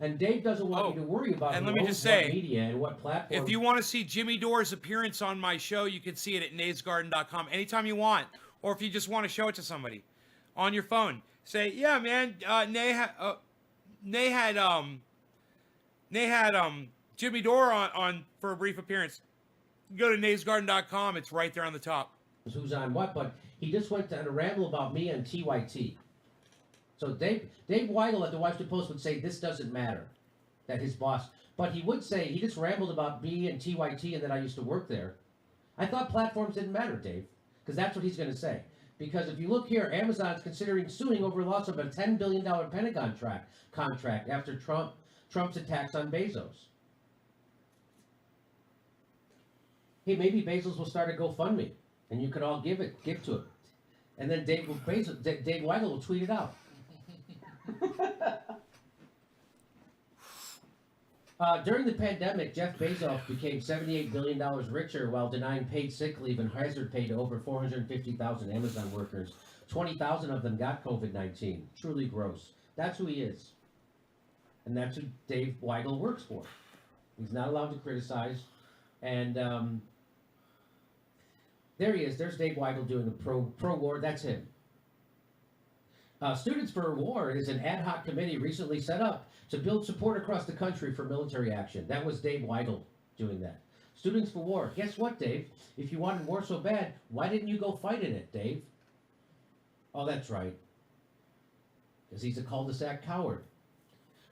Speaker 5: And Dave doesn't want you to worry about
Speaker 1: and
Speaker 5: who
Speaker 1: let me
Speaker 5: owns
Speaker 1: just
Speaker 5: what
Speaker 1: say,
Speaker 5: media and what platform.
Speaker 1: If you want to see Jimmy Dore's appearance on my show, you can see it at naysgarden.com anytime you want. Or if you just want to show it to somebody on your phone. Say, yeah, man, Nay had Jimmy Dore on for a brief appearance. Go to naysgarden.com. It's right there on the top.
Speaker 5: Who's on what, but he just went on a ramble about me and TYT. So Dave Weigel at the Washington Post would say this doesn't matter, that his boss, but he would say he just rambled about me and TYT and that I used to work there. I thought platforms didn't matter, Dave, because that's what he's going to say. Because if you look here, Amazon's considering suing over loss of a $10 billion Pentagon contract after Trump's attacks on Bezos. Hey, maybe Bezos will start a GoFundMe, and you could all give to him, and then Dave Weigel will tweet it out. During the pandemic, Jeff Bezos became $78 billion richer while denying paid sick leave and hazard pay to over 450,000 Amazon workers. 20,000 of them got COVID-19. Truly gross. That's who he is. And that's who Dave Weigel works for. He's not allowed to criticize. And there he is. There's Dave Weigel doing a pro-war. That's him. Students for War is an ad hoc committee recently set up to build support across the country for military action. That was Dave Weigel doing that. Students for War. Guess what, Dave? If you wanted war so bad, why didn't you go fight in it, Dave? Oh, that's right. Because he's a cul-de-sac coward.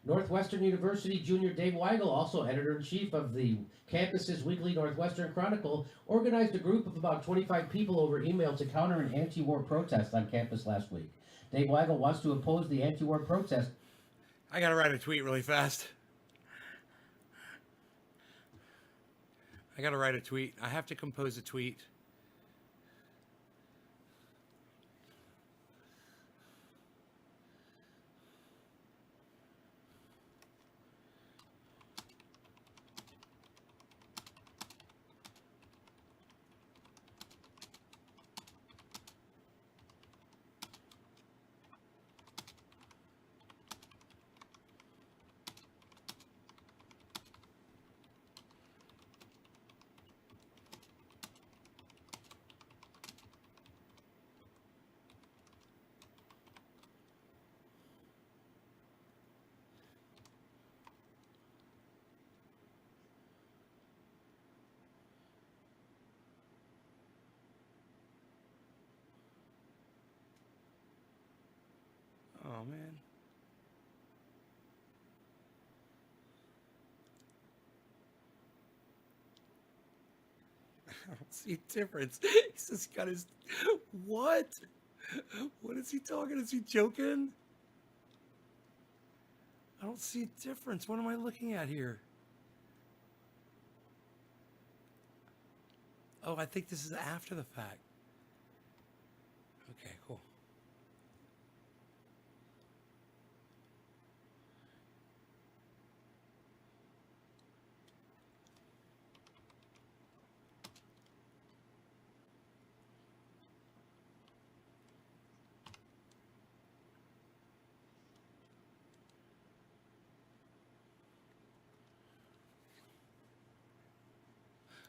Speaker 5: Northwestern University junior Dave Weigel, also editor-in-chief of the campus's weekly Northwestern Chronicle, organized a group of about 25 people over email to counter an anti-war protest on campus last week. Dave Weigel wants to oppose the anti-war protest.
Speaker 1: I gotta write a tweet really fast. I gotta write a tweet. I have to compose a tweet. Oh, man. I don't see a difference. He's just got his... What? What is he talking? Is he joking? I don't see a difference. What am I looking at here? Oh, I think this is after the fact. Okay, cool.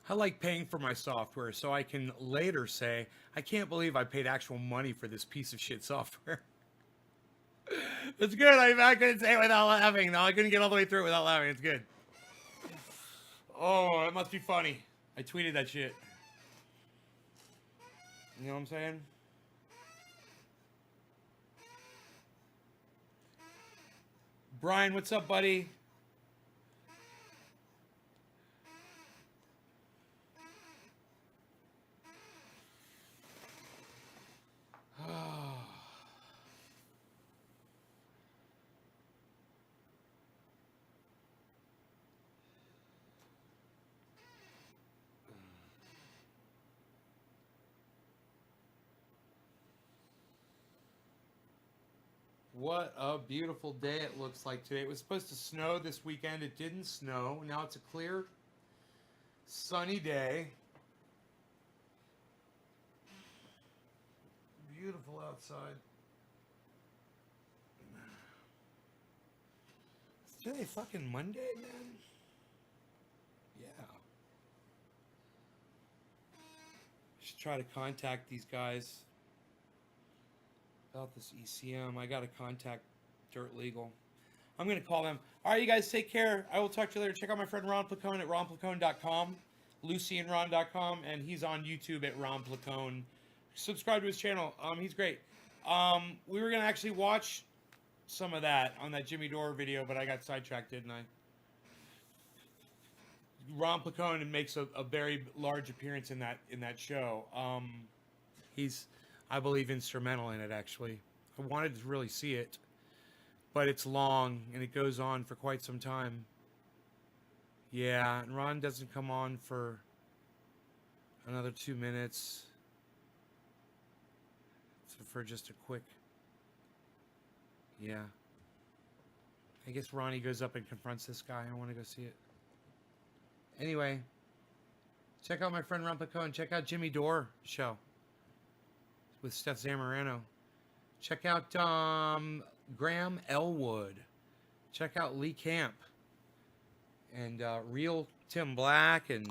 Speaker 1: I like paying for my software so I can later say, I can't believe I paid actual money for this piece of shit software. It's good. I couldn't say it without laughing. No, I couldn't get all the way through it without laughing. It's good. Oh, it must be funny. I tweeted that shit. You know what I'm saying? Brian, what's up, buddy? What a beautiful day it looks like today. It was supposed to snow this weekend. It didn't snow. Now it's a clear, sunny day. Beautiful outside. Is today fucking Monday, man? Yeah. Should try to contact these guys about this ECM. I gotta contact Dirt Legal. I'm gonna call them. All right, you guys take care. I will talk to you later. Check out my friend Ron Placone at ronplacone.com, lucyandron.com, and he's on YouTube at Ron Placone. Subscribe to his channel. He's great. We were gonna actually watch some of that on that Jimmy Dore video, but I got sidetracked, didn't I? Ron Placone makes a very large appearance in that show. He's, I believe, instrumental in it, actually. I wanted to really see it, but it's long and it goes on for quite some time. Yeah, and Ron doesn't come on for another 2 minutes. So for just a quick, yeah. I guess Ronnie goes up and confronts this guy. I want to go see it. Anyway, check out my friend Ron Placone. Check out Jimmy Dore show with Steph Zamorano. Check out Graham Elwood. Check out Lee Camp and Real Tim Black, and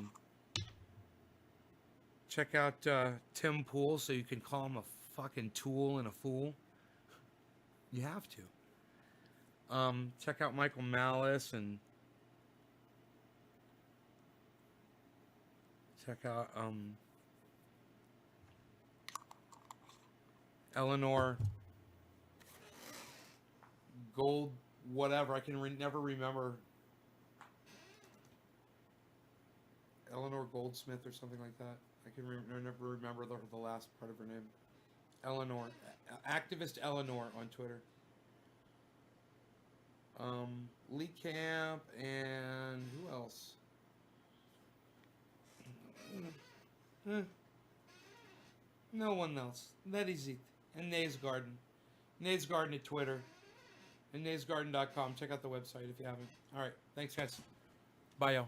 Speaker 1: check out Tim Pool, so you can call him a fucking tool and a fool. You have to. Check out Michael Malice, and check out Eleanor Gold, whatever. I can never remember. Eleanor Goldsmith or something like that. I can never remember the last part of her name. Eleanor. Activist Eleanor on Twitter. Lee Camp, and who else? No one else. That is it. And Nays Garden. Nays Garden at Twitter. And naysgarden.com. Check out the website if you haven't. Alright. Thanks, guys. Bye, y'all.